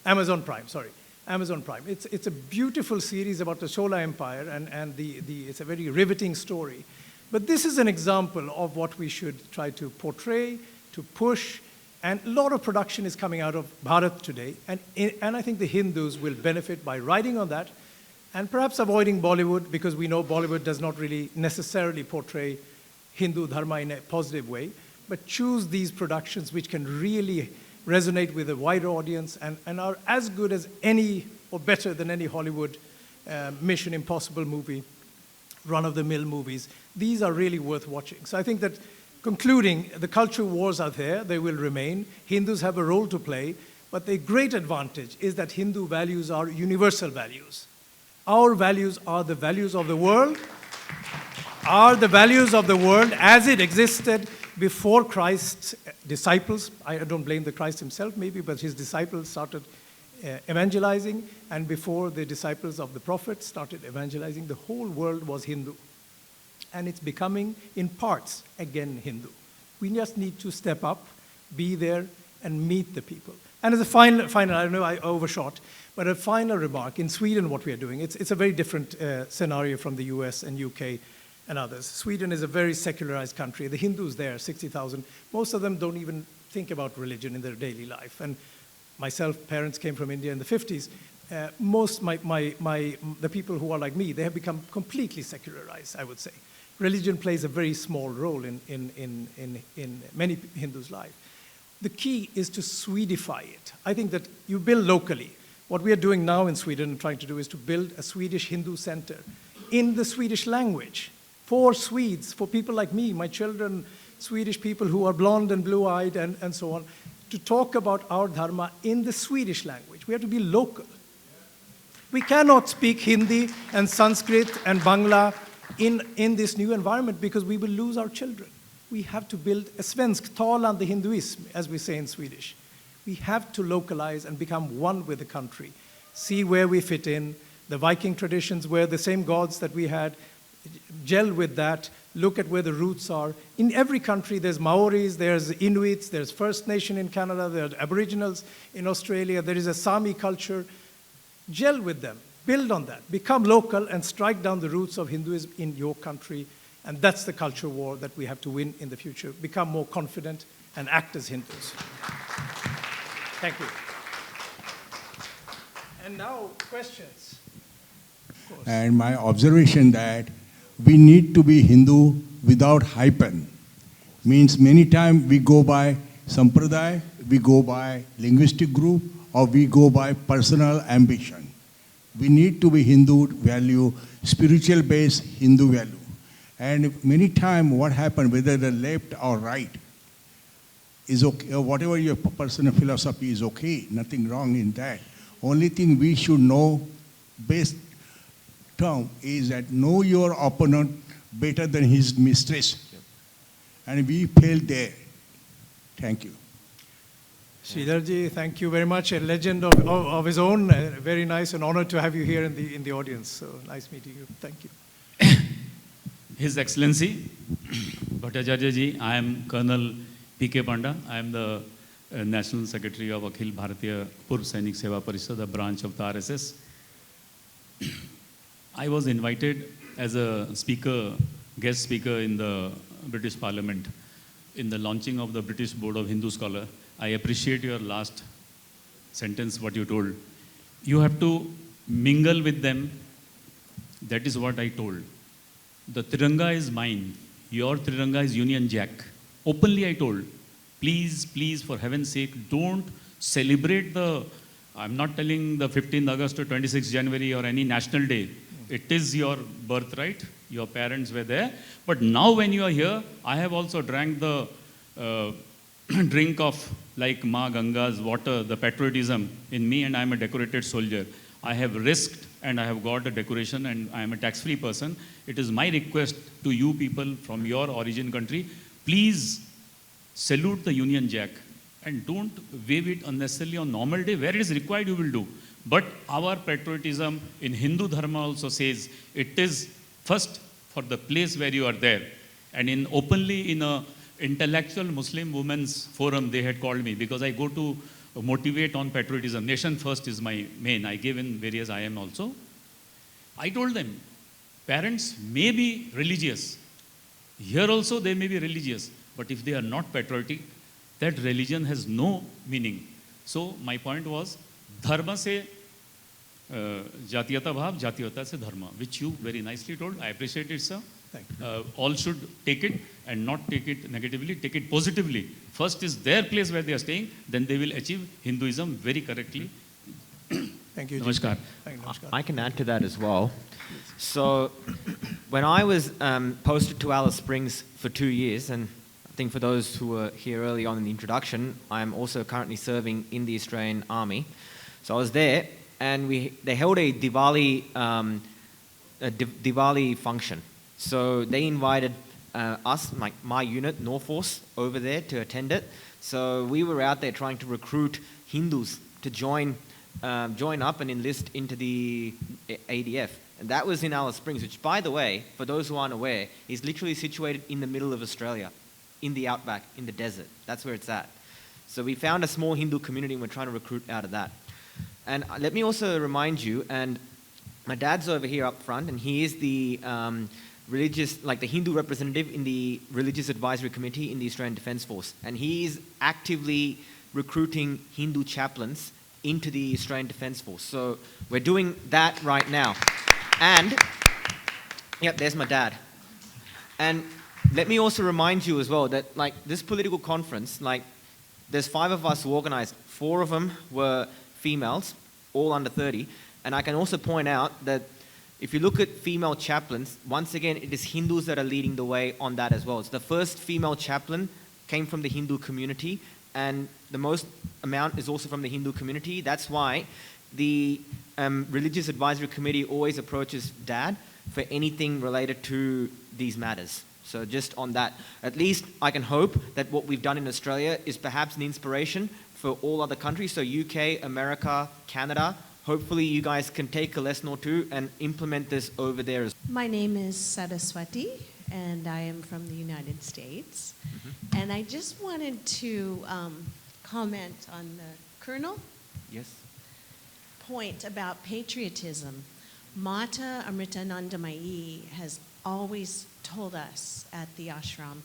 Amazon Prime. It's a beautiful series about the Chola Empire, and it's a very riveting story. But this is an example of what we should try to portray, to push, and a lot of production is coming out of Bharat today, and I think the Hindus will benefit by riding on that, and perhaps avoiding Bollywood, because we know Bollywood does not really necessarily portray Hindu Dharma in a positive way, but choose these productions which can really resonate with a wider audience and are as good as any, or better than any Hollywood Mission Impossible movie, run-of-the-mill movies. These are really worth watching. So I think that, concluding, the cultural wars are there, they will remain. Hindus have a role to play, but the great advantage is that Hindu values are universal values. Our values are the values of the world, are the values of the world as it existed before Christ's disciples. I don't blame the Christ himself maybe, but his disciples started evangelizing, and before the disciples of the prophets started evangelizing, the whole world was Hindu. And it's becoming, in parts, again Hindu. We just need to step up, be there, and meet the people. And as a final, I know I overshot, but a final remark, in Sweden what we are doing, it's a very different scenario from the US and UK and others. Sweden is a very secularized country. The Hindus there, 60,000, most of them don't even think about religion in their daily life. And myself, parents came from India in the 50s. The people who are like me, they have become completely secularized, I would say. Religion plays a very small role in many Hindus' life. The key is to Swedify it. I think that you build locally. What we are doing now in Sweden and trying to do is to build a Swedish Hindu center in the Swedish language for Swedes, for people like me, my children, Swedish people who are blonde and blue-eyed and so on, to talk about our dharma in the Swedish language. We have to be local. We cannot speak Hindi and Sanskrit and Bangla in this new environment because we will lose our children. We have to build a svensktalande Hinduism, as we say in Swedish. We have to localize and become one with the country, see where we fit in, the Viking traditions where the same gods that we had, gel with that, look at where the roots are. In every country there's Maoris, there's Inuits, there's First Nation in Canada, there are Aboriginals in Australia, there is a Sami culture. Gel with them, build on that, become local and strike down the roots of Hinduism in your country. And that's the culture war that we have to win in the future. Become more confident and act as Hindus. Thank you. And now, questions. And my observation that we need to be Hindu without hyphen. Means many times we go by sampradaya, we go by linguistic group, or we go by personal ambition. We need to be Hindu value, spiritual based Hindu value. And many times what happens, whether the left or right, is okay, or whatever your personal philosophy is okay, nothing wrong in that. Only thing we should know, best term, is that know your opponent better than his mistress. And we failed there. Thank you. Sridharji, thank you very much. A legend of his own. Very nice and honored to have you here in the audience. So nice meeting you. Thank you. His Excellency, Bhattacharya ji, I am Colonel P.K. Panda. I am the National Secretary of Akhil Bharatiya Purv Sainik Seva Parishad, a branch of the RSS. I was invited as a speaker, guest speaker in the British Parliament in the launching of the British Board of Hindu Scholar. I appreciate your last sentence, what you told. You have to mingle with them. That is what I told. The Tiranga is mine. Your Tiranga is Union Jack. Openly I told, please, please, for heaven's sake, don't celebrate I'm not telling the 15th August or 26th January or any national day. It is your birthright. Your parents were there. But now when you are here, I have also drank the drink of like Ma Ganga's water, the patriotism in me, and I am a decorated soldier. I have risked and I have got a decoration and I am a tax-free person. It is my request to you people from your origin country, please salute the Union Jack and don't wave it unnecessarily on normal day. Where it is required, you will do. But our patriotism in Hindu Dharma also says it is first for the place where you are there. And in openly in a intellectual Muslim women's forum, they had called me because I go to motivate on patriotism. Nation first is my main. I give in various IM also. I told them, parents may be religious. Here also they may be religious. But if they are not patriotic, that religion has no meaning. So my point was, dharma se jatiyata bhav, jatiyata se dharma, which you very nicely told. I appreciate it, sir. Thank you. All should take it and not take it negatively, take it positively. First is their place where they are staying, then they will achieve Hinduism very correctly. Thank you. Namaskar. Thank you. Namaskar. I can add to that as well. So when I was posted to Alice Springs for 2 years, and I think for those who were here early on in the introduction, I'm also currently serving in the Australian Army. So I was there and they held a Diwali function. So they invited us, like my unit, North Force, over there to attend it. So we were out there trying to recruit Hindus to join up and enlist into the ADF. And that was in Alice Springs, which, by the way, for those who aren't aware, is literally situated in the middle of Australia, in the outback, in the desert. That's where it's at. So we found a small Hindu community and we're trying to recruit out of that. And let me also remind you, and my dad's over here up front, and he is the the Hindu representative in the Religious Advisory Committee in the Australian Defence Force. And he's actively recruiting Hindu chaplains into the Australian Defence Force. So we're doing that right now. And, yep, there's my dad. And let me also remind you as well that, like, this political conference, like, there's 5 of us who organized. 4 of them were females, all under 30. And I can also point out that if you look at female chaplains, once again, it is Hindus that are leading the way on that as well. So the first female chaplain came from the Hindu community, and the most amount is also from the Hindu community. That's why the Religious Advisory Committee always approaches Dad for anything related to these matters. So just on that, at least I can hope that what we've done in Australia is perhaps an inspiration for all other countries. So UK, America, Canada, hopefully you guys can take a lesson or two and implement this over there as well. My name is Saraswati, and I am from the United States. And I just wanted to comment on the Colonel Yes. point about patriotism. Mata Amritanandamayi has always told us at the ashram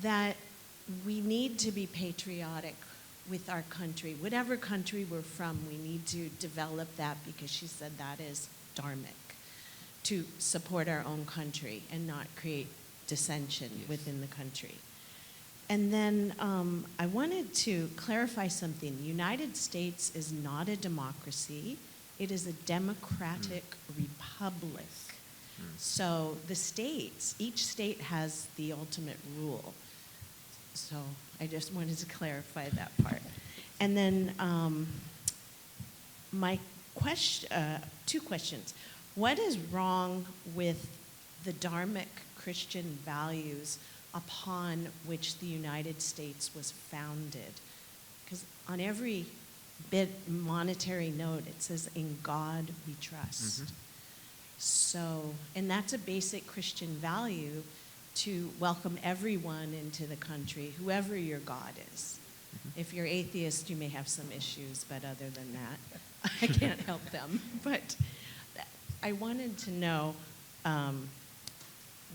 that we need to be patriotic with our country. Whatever country we're from, we need to develop that, because she said that is dharmic, to support our own country and not create dissension within the country. And then I wanted to clarify something. The United States is not a democracy. It is a democratic republic. So the states, each state has the ultimate rule. So I just wanted to clarify that part. And then my question, 2 questions. What is wrong with the dharmic Christian values upon which the United States was founded? Because on every monetary note, it says, "In God we trust." So, and that's a basic Christian value, to welcome everyone into the country, whoever your God is. If you're atheist, you may have some issues, but other than that, I can't help them. But I wanted to know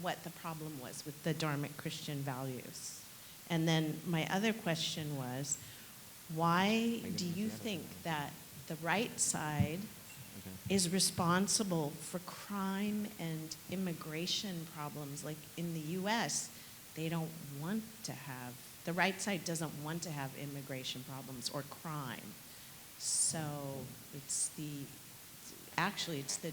what the problem was with the dharmic Christian values. And then my other question was, why do you think that the right side is responsible for crime and immigration problems? Like in the US, they don't want to have, the right side doesn't want to have immigration problems or crime. So it's the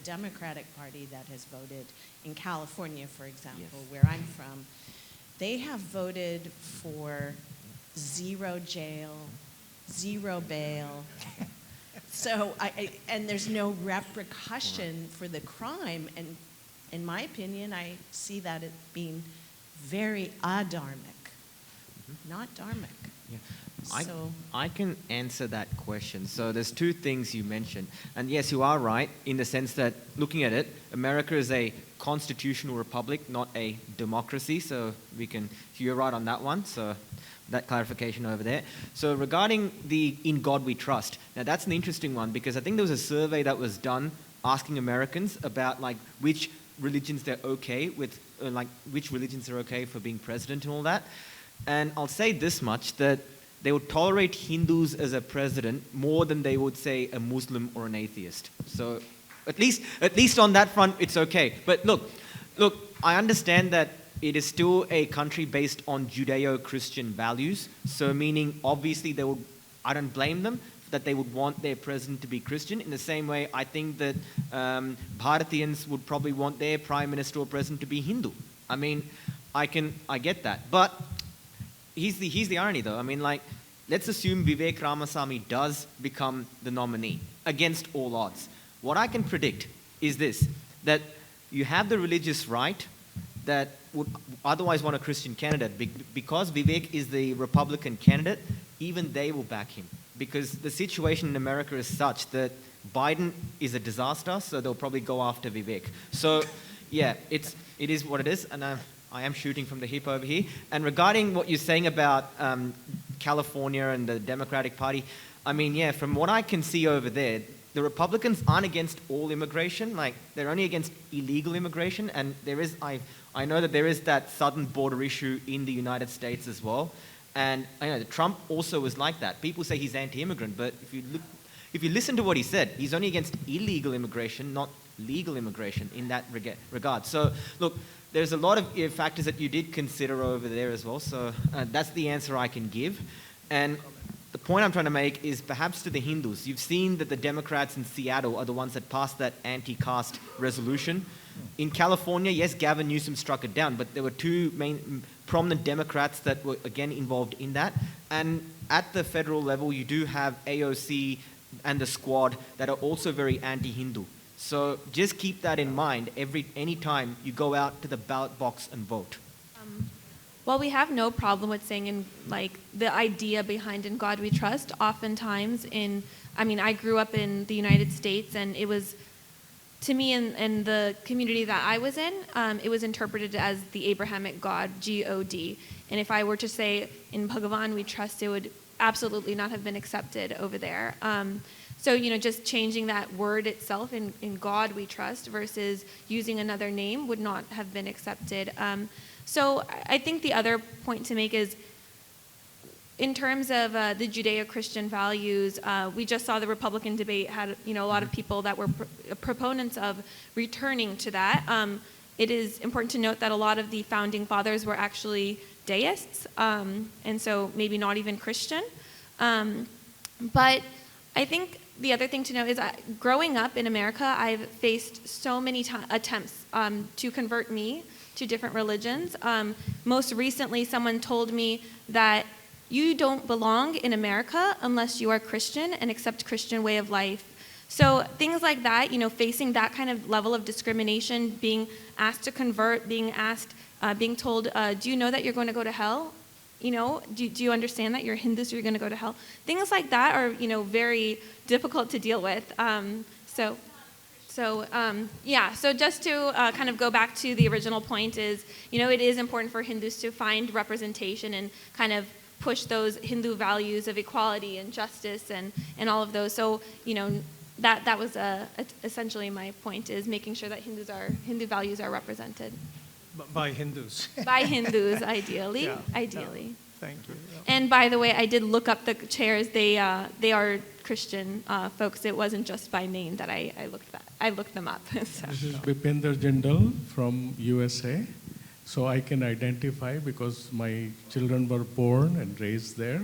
Democratic Party that has voted in California, for example, where I'm from. They have voted for 0 jail, 0 bail. So, and there's no repercussion for the crime. And in my opinion, I see that as being very adharmic, not dharmic. Yeah. So, I can answer that question. So there's 2 things you mentioned. And yes, you are right in the sense that, looking at it, America is a constitutional republic, not a democracy. So you're right on that one. So that clarification over there. So regarding the "In God We Trust," now that's an interesting one, because I think there was a survey that was done asking Americans about like which religions they're okay with, which religions are okay for being president and all that. And I'll say this much, that they would tolerate Hindus as a president more than they would say a Muslim or an atheist. So at least on that front, it's okay. But look, I understand that it is still a country based on Judeo-Christian values. So meaning, obviously, I don't blame them that they would want their president to be Christian. In the same way, I think that Bharatiyans would probably want their prime minister or president to be Hindu. I mean, I get that. But here's the irony, though. I mean, like, let's assume Vivek Ramasamy does become the nominee against all odds. What I can predict is this, that you have the religious right that would otherwise want a Christian candidate. Because Vivek is the Republican candidate, even they will back him. Because the situation in America is such that Biden is a disaster, so they'll probably go after Vivek. So, yeah, it is what it is, and I am shooting from the hip over here. And regarding what you're saying about California and the Democratic Party, I mean, yeah, from what I can see over there, the Republicans aren't against all immigration, like they're only against illegal immigration, and there is, I know that there is that southern border issue in the United States as well, and I know that Trump also was like that. People say he's anti-immigrant, but if you listen to what he said, he's only against illegal immigration, not legal immigration in that regard. So, look, there's a lot of factors that you did consider over there as well, so that's the answer I can give. And the point I'm trying to make is perhaps to the Hindus. You've seen that the Democrats in Seattle are the ones that passed that anti-caste resolution. In California, yes, Gavin Newsom struck it down, but there were two main prominent Democrats that were, again, involved in that. And at the federal level, you do have AOC and the Squad that are also very anti-Hindu. So just keep that in mind any time you go out to the ballot box and vote. Well, we have no problem with saying in like the idea behind "In God We Trust." Oftentimes, I grew up in the United States, and it was, to me, in the community that I was in, it was interpreted as the Abrahamic God, God. And if I were to say "In Bhagavan We Trust," it would absolutely not have been accepted over there. So, just changing that word itself, in God We Trust, versus using another name would not have been accepted. So I think the other point to make is, in terms of the Judeo-Christian values, we just saw the Republican debate had a lot of people that were proponents of returning to that. It is important to note that a lot of the founding fathers were actually deists, and so maybe not even Christian. But I think the other thing to know is growing up in America, I've faced so many attempts to convert me to different religions. Most recently, someone told me that you don't belong in America unless you are Christian and accept Christian way of life. So things like that, facing that kind of level of discrimination, being asked to convert, being told, do you know that you're going to go to hell? Do you understand that you're Hindu, so you're going to go to hell? Things like that are, very difficult to deal with. So just to kind of go back to the original point is, it is important for Hindus to find representation and kind of push those Hindu values of equality and justice and all of those. So, that was essentially my point, is making sure that Hindu values are represented. By Hindus. By Hindus, ideally. Yeah. Ideally. Yeah. Thank you. Yeah. And by the way, I did look up the chairs. They are Christian folks. It wasn't just by name that I looked them up. So. This is Bipender Jindal from USA. So I can identify because my children were born and raised there.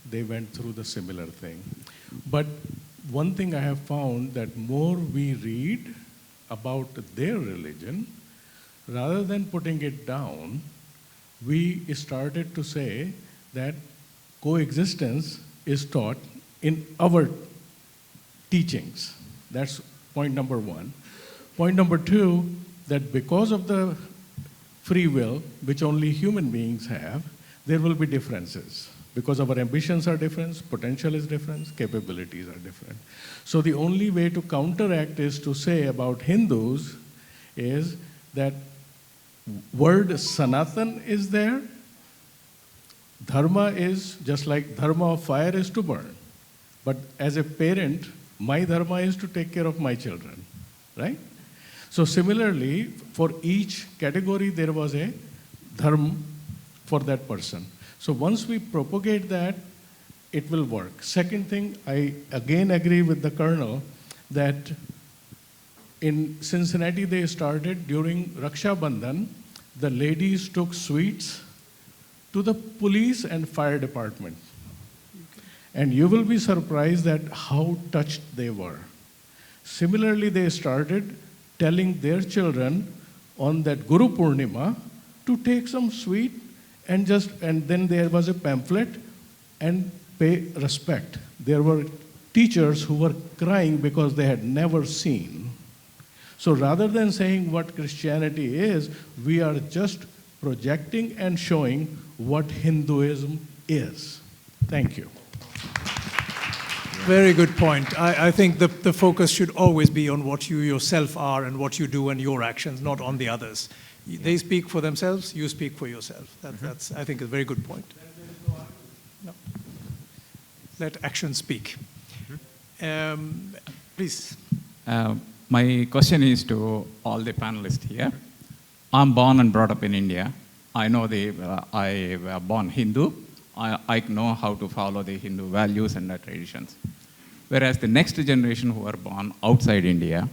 They went through the similar thing. But one thing I have found, that more we read about their religion, rather than putting it down, we started to say that coexistence is taught in our teachings. That's point number one. Point number two, that because of the free will, which only human beings have, there will be differences. Because our ambitions are different, potential is different, capabilities are different. So the only way to counteract is to say about Hindus is that word Sanatan is there. Dharma is just like dharma of fire is to burn. But as a parent, my dharma is to take care of my children, right? So similarly, for each category, there was a dharma for that person. So once we propagate that, it will work. Second thing, I again agree with the Colonel that in Cincinnati, they started during Raksha Bandhan, the ladies took sweets to the police and fire department. And you will be surprised at how touched they were. Similarly, they started telling their children on that Guru Purnima to take some sweet and then there was a pamphlet, and pay respect. There were teachers who were crying because they had never seen. So rather than saying what Christianity is, we are just projecting and showing what Hinduism is. Thank you. Very good point. I think the focus should always be on what you yourself are and what you do and your actions, not on the others. They speak for themselves, you speak for yourself. That's, I think, a very good point. No. Let action speak. Please. My question is to all the panelists here. I'm born and brought up in India. I know I was born Hindu. I know how to follow the Hindu values and the traditions. Whereas the next generation who are born outside India,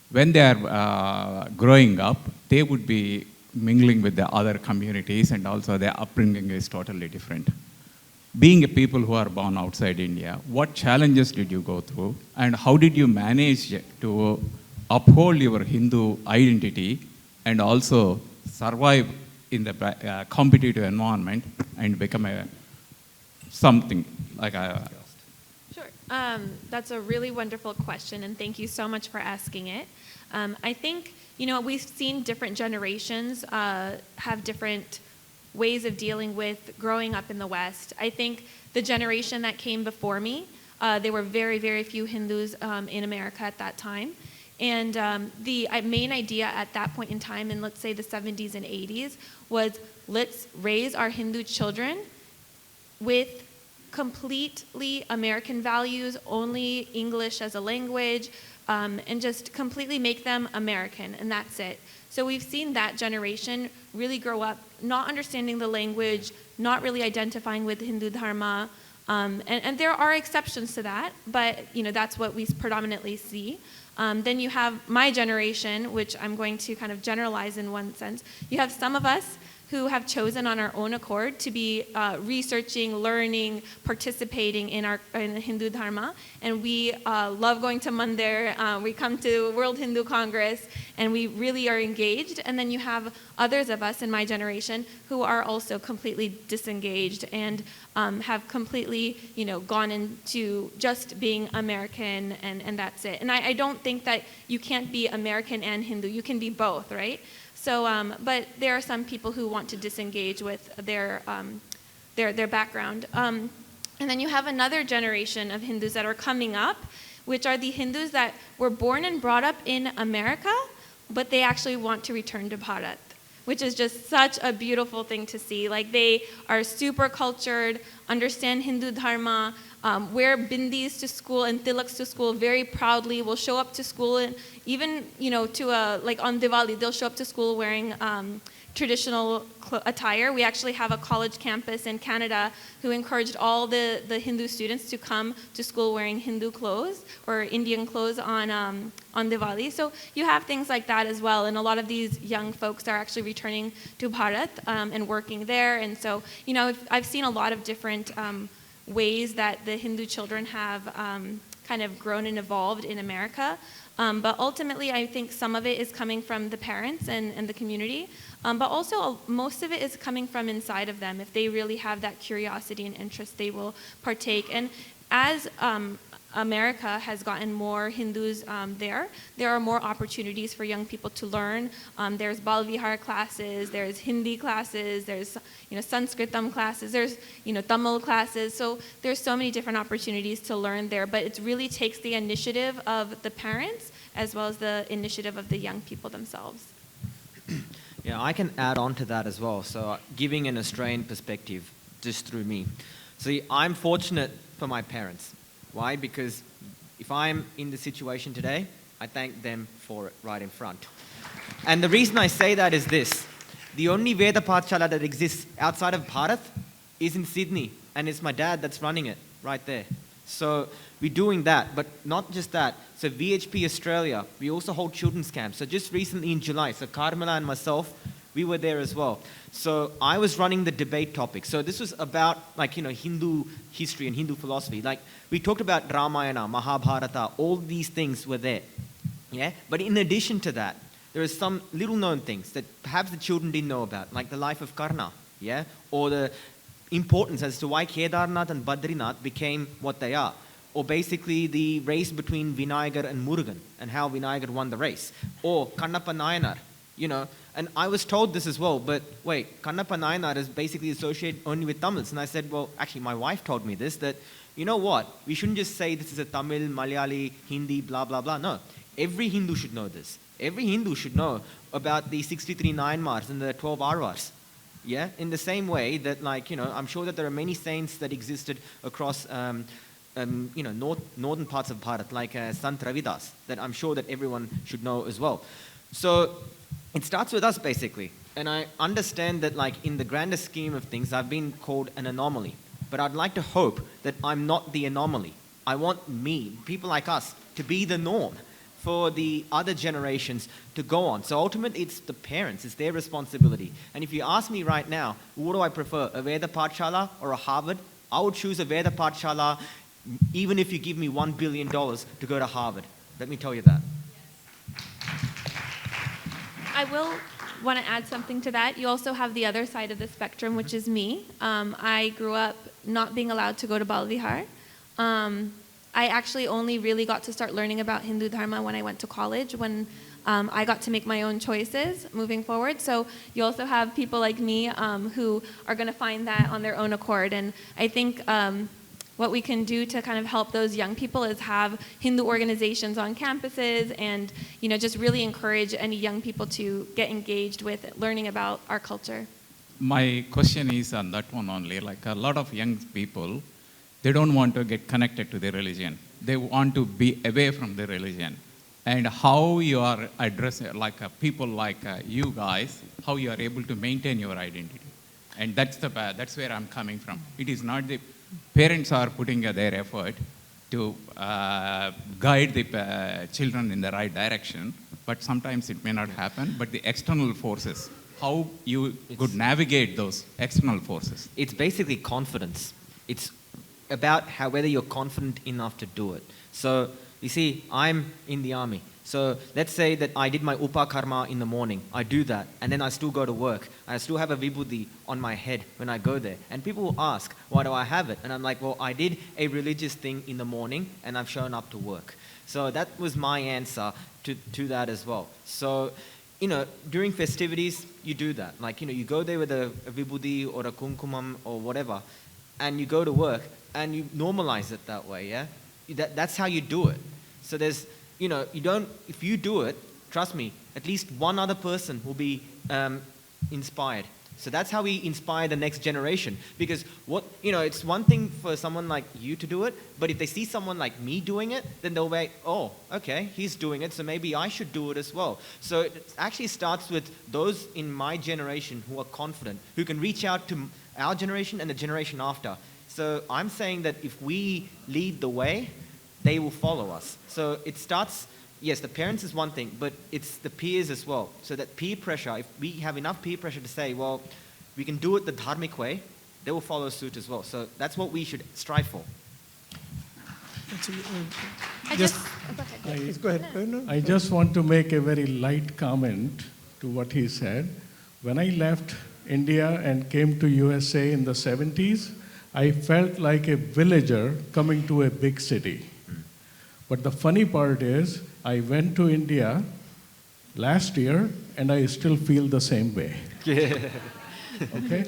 when they are growing up, they would be mingling with the other communities, and also their upbringing is totally different. Being a people who are born outside India, what challenges did you go through, and how did you manage to uphold your Hindu identity and also survive in the competitive environment and become something like a... Sure. That's a really wonderful question, and thank you so much for asking it. I think, we've seen different generations have different ways of dealing with growing up in the West. I think the generation that came before me, there were very, very few Hindus in America at that time. And the main idea at that point in time, in let's say the 70s and 80s, was let's raise our Hindu children with completely American values, only English as a language, and just completely make them American, and that's it. So we've seen that generation really grow up not understanding the language, not really identifying with Hindu Dharma, and there are exceptions to that, but that's what we predominantly see. Then you have my generation, which I'm going to kind of generalize in one sense. You have some of us who have chosen on our own accord to be researching, learning, participating in Hindu Dharma. And we love going to Mandir. We come to World Hindu Congress, and we really are engaged. And then you have others of us in my generation who are also completely disengaged and have completely, gone into just being American, and that's it. And I don't think that you can't be American and Hindu. You can be both, right? So, but there are some people who want to disengage with their background. And then you have another generation of Hindus that are coming up, which are the Hindus that were born and brought up in America, but they actually want to return to Bharat, which is just such a beautiful thing to see. Like, they are super cultured, understand Hindu Dharma, wear bindis to school and tilaks to school very proudly, will show up to school, and even, like on Diwali, they'll show up to school wearing traditional attire. We actually have a college campus in Canada who encouraged all the Hindu students to come to school wearing Hindu clothes or Indian clothes on Diwali. So you have things like that as well, and a lot of these young folks are actually returning to Bharat and working there. And so, I've seen a lot of different ways that the Hindu children have kind of grown and evolved in America. But ultimately, I think some of it is coming from the parents and the community, but also most of it is coming from inside of them. If they really have that curiosity and interest, they will partake. And as America has gotten more Hindus there are more opportunities for young people to learn. There's Bal Vihar classes, there's Hindi classes, there's Sanskritam classes, there's Tamil classes. So there's so many different opportunities to learn there, but it really takes the initiative of the parents as well as the initiative of the young people themselves. Yeah, I can add on to that as well. So giving an Australian perspective just through me. See, I'm fortunate for my parents. Why? Because if I'm in the situation today, I thank them for it right in front. And the reason I say that is this. The only Veda Pathshala that exists outside of Bharat is in Sydney, and it's my dad that's running it right there. So we're doing that, but not just that. So VHP Australia, we also hold children's camps. So just recently in July, so Carmela and myself, we were there as well. So I was running the debate topic. So this was about Hindu history and Hindu philosophy. Like, we talked about Ramayana, Mahabharata, all these things were there. Yeah? But in addition to that, there are some little known things that perhaps the children didn't know about, like the life of Karna, yeah? Or the importance as to why Kedarnath and Badrinath became what they are. Or basically the race between Vinayagar and Murugan and how Vinayagar won the race. Or Kannappa Nayanar, you know. And I was told this as well, but wait, Kannappa Nayanar is basically associated only with Tamils. And I said, well, actually my wife told me this, that you know what, we shouldn't just say this is a Tamil, Malayali, Hindi, blah, blah, blah. No, every Hindu should know this. Every Hindu should know about the 63 Nayanmars and the 12 Arvars. Yeah, in the same way that, like, you know, I'm sure that there are many saints that existed across you know, northern parts of Bharat, like Sant Ravidas, that I'm sure that everyone should know as well. So it starts with us, basically. And I understand that, like, in the grander scheme of things, I've been called an anomaly. But I'd like to hope that I'm not the anomaly. I want me, people like us, to be the norm for the other generations to go on. So ultimately, it's the parents, it's their responsibility. And if you ask me right now, what do I prefer, a Veda Pathshala or a Harvard? I would choose a Veda Pathshala, even if you give me $1 billion to go to Harvard. Let me tell you that. I will want to add something to that. You also have the other side of the spectrum, which is me. I grew up not being allowed to go to Balvihar. I actually only really got to start learning about Hindu Dharma when I went to college, when I got to make my own choices moving forward. So you also have people like me who are going to find that on their own accord. And I think what we can do to kind of help those young people is have Hindu organizations on campuses and, you know, just really encourage any young people to get engaged with learning about our culture. My question is on that one only. Like a lot of young people, they don't want to get connected to their religion. They want to be away from their religion. And how you are addressing, like people like you guys, how you are able to maintain your identity. And that's where I'm coming from. It is not the parents are putting their effort to guide the children in the right direction, but sometimes it may not happen. But the external forces, how you could navigate those external forces? It's basically confidence. It's about how whether you're confident enough to do it. So you see, I'm in the army. So let's say that I did my upakarma in the morning. I do that, and then I still go to work. I still have a vibhuti on my head when I go there. And people will ask, why do I have it? And I'm like, well, I did a religious thing in the morning, and I've shown up to work. So that was my answer to that as well. So, you know, during festivities, you do that. Like, you know, you go there with a vibhuti or a kumkumam or whatever, and you go to work, and you normalize it that way, yeah? That's how you do it. So there's, you know, you don't, if you do it, trust me, at least one other person will be inspired. So that's how we inspire the next generation. Because what, you know, it's one thing for someone like you to do it, but if they see someone like me doing it, then they'll be, oh, okay, he's doing it, so maybe I should do it as well. So it actually starts with those in my generation who are confident, who can reach out to our generation and the generation after. So I'm saying that if we lead the way, they will follow us. So it starts, yes, the parents is one thing, but it's the peers as well. So that peer pressure, if we have enough peer pressure to say, well, we can do it the dharmic way, they will follow suit as well. So that's what we should strive for. Go ahead. No. I just want to make a very light comment to what he said. When I left India and came to USA in the 70s, I felt like a villager coming to a big city. But the funny part is, I went to India last year and I still feel the same way. Okay?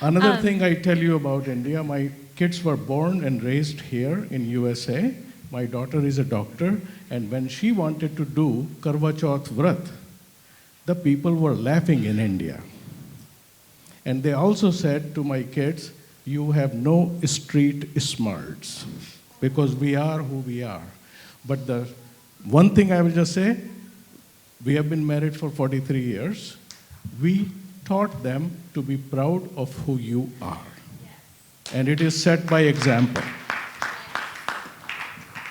Another thing I tell you about India, my kids were born and raised here in USA. My daughter is a doctor, and when she wanted to do Karva Chauth Vrat, the people were laughing in India. And they also said to my kids, you have no street smarts, because we are who we are. But the one thing I will just say, we have been married for 43 years. We taught them to be proud of who you are. And it is set by example.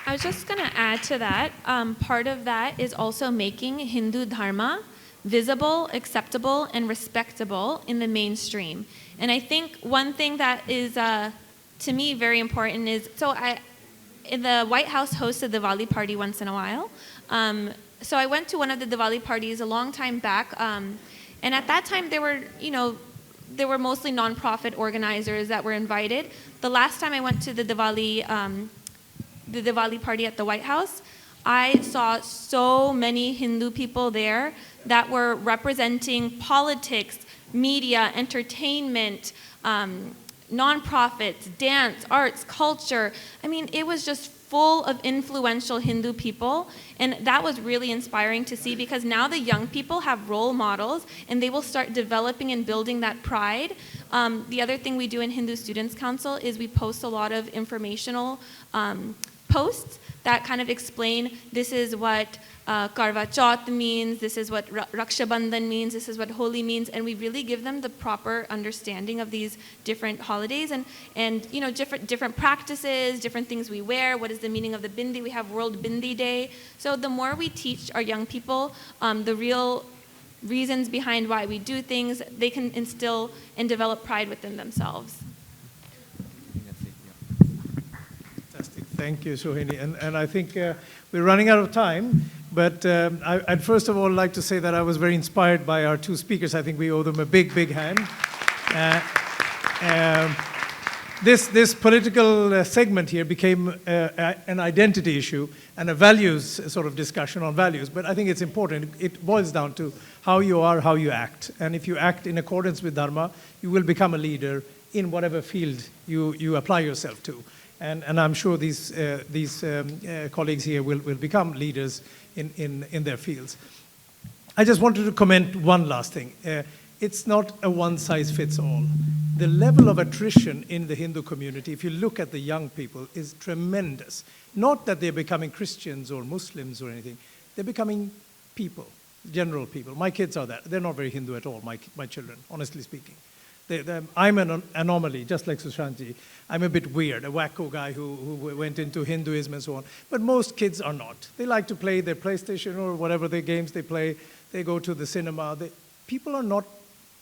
I was just going to add to that. Part of that is also making Hindu Dharma visible, acceptable, and respectable in the mainstream. And I think one thing that is, to me, very important is, the White House hosts a Diwali party once in a while. So I went to one of the Diwali parties a long time back, and at that time there were, you know, there were mostly nonprofit organizers that were invited. The last time I went to the Diwali party at the White House, I saw so many Hindu people there that were representing politics, media, entertainment, nonprofits, dance, arts, culture. I mean, it was just full of influential Hindu people, and that was really inspiring to see, because now the young people have role models and they will start developing and building that pride. The other thing we do in Hindu Students Council is we post a lot of informational posts that kind of explain, this is what Karwa Chauth means, this is what Raksha Bandhan means, this is what Holi means, and we really give them the proper understanding of these different holidays and you know, different practices, different things we wear, what is the meaning of the bindi. We have World Bindi Day. So the more we teach our young people the real reasons behind why we do things, they can instill and develop pride within themselves. Thank you, Sohini. And I think we're running out of time, but I'd first of all like to say that I was very inspired by our two speakers. I think we owe them a big, big hand. This political segment here became an identity issue and a values sort of discussion on values, but I think it's important. It boils down to how you are, how you act. And if you act in accordance with Dharma, you will become a leader in whatever field you apply yourself to. And I'm sure these colleagues here will become leaders in their fields. I just wanted to comment one last thing. It's not a one-size-fits-all. The level of attrition in the Hindu community, if you look at the young people, is tremendous. Not that they're becoming Christians or Muslims or anything. They're becoming people, general people. My kids are that. They're not very Hindu at all, my children, honestly speaking. I'm an anomaly, just like Sushantji. I'm a bit weird, a wacko guy who went into Hinduism and so on. But most kids are not. They like to play their PlayStation or whatever their games they play. They go to the cinema. People are not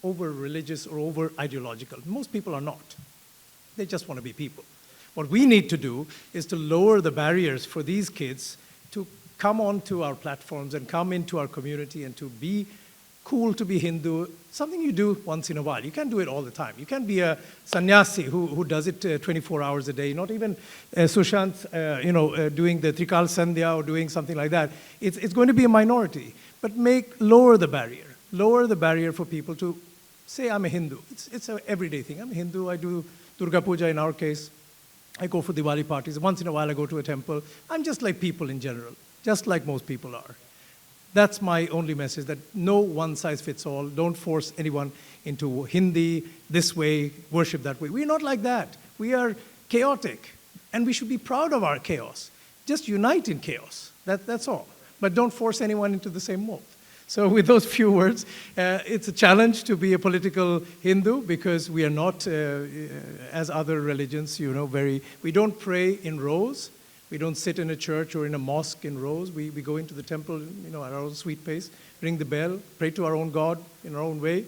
over-religious or over-ideological. Most people are not. They just want to be people. What we need to do is to lower the barriers for these kids to come onto our platforms and come into our community and to be cool to be Hindu, something you do once in a while. You can't do it all the time. You can't be a sannyasi who does it 24 hours a day, not even Sushant, doing the Trikal Sandhya or doing something like that. It's going to be a minority, but lower the barrier for people to say, I'm a Hindu. It's an everyday thing. I'm a Hindu, I do Durga Puja in our case. I go for Diwali parties. Once in a while I go to a temple. I'm just like people in general, just like most people are. That's my only message, that no one size fits all. Don't force anyone into Hindi this way, worship that way. We're not like that. We are chaotic, and we should be proud of our chaos. Just unite in chaos, that's all. But don't force anyone into the same mold. So with those few words, it's a challenge to be a political Hindu, because we are not, as other religions, we don't pray in rows. We don't sit in a church or in a mosque in rows. We go into the temple, at our own sweet pace, ring the bell, pray to our own God in our own way,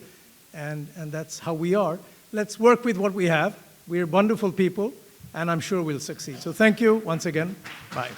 and that's how we are. Let's work with what we have. We're wonderful people, and I'm sure we'll succeed. So thank you once again. Bye.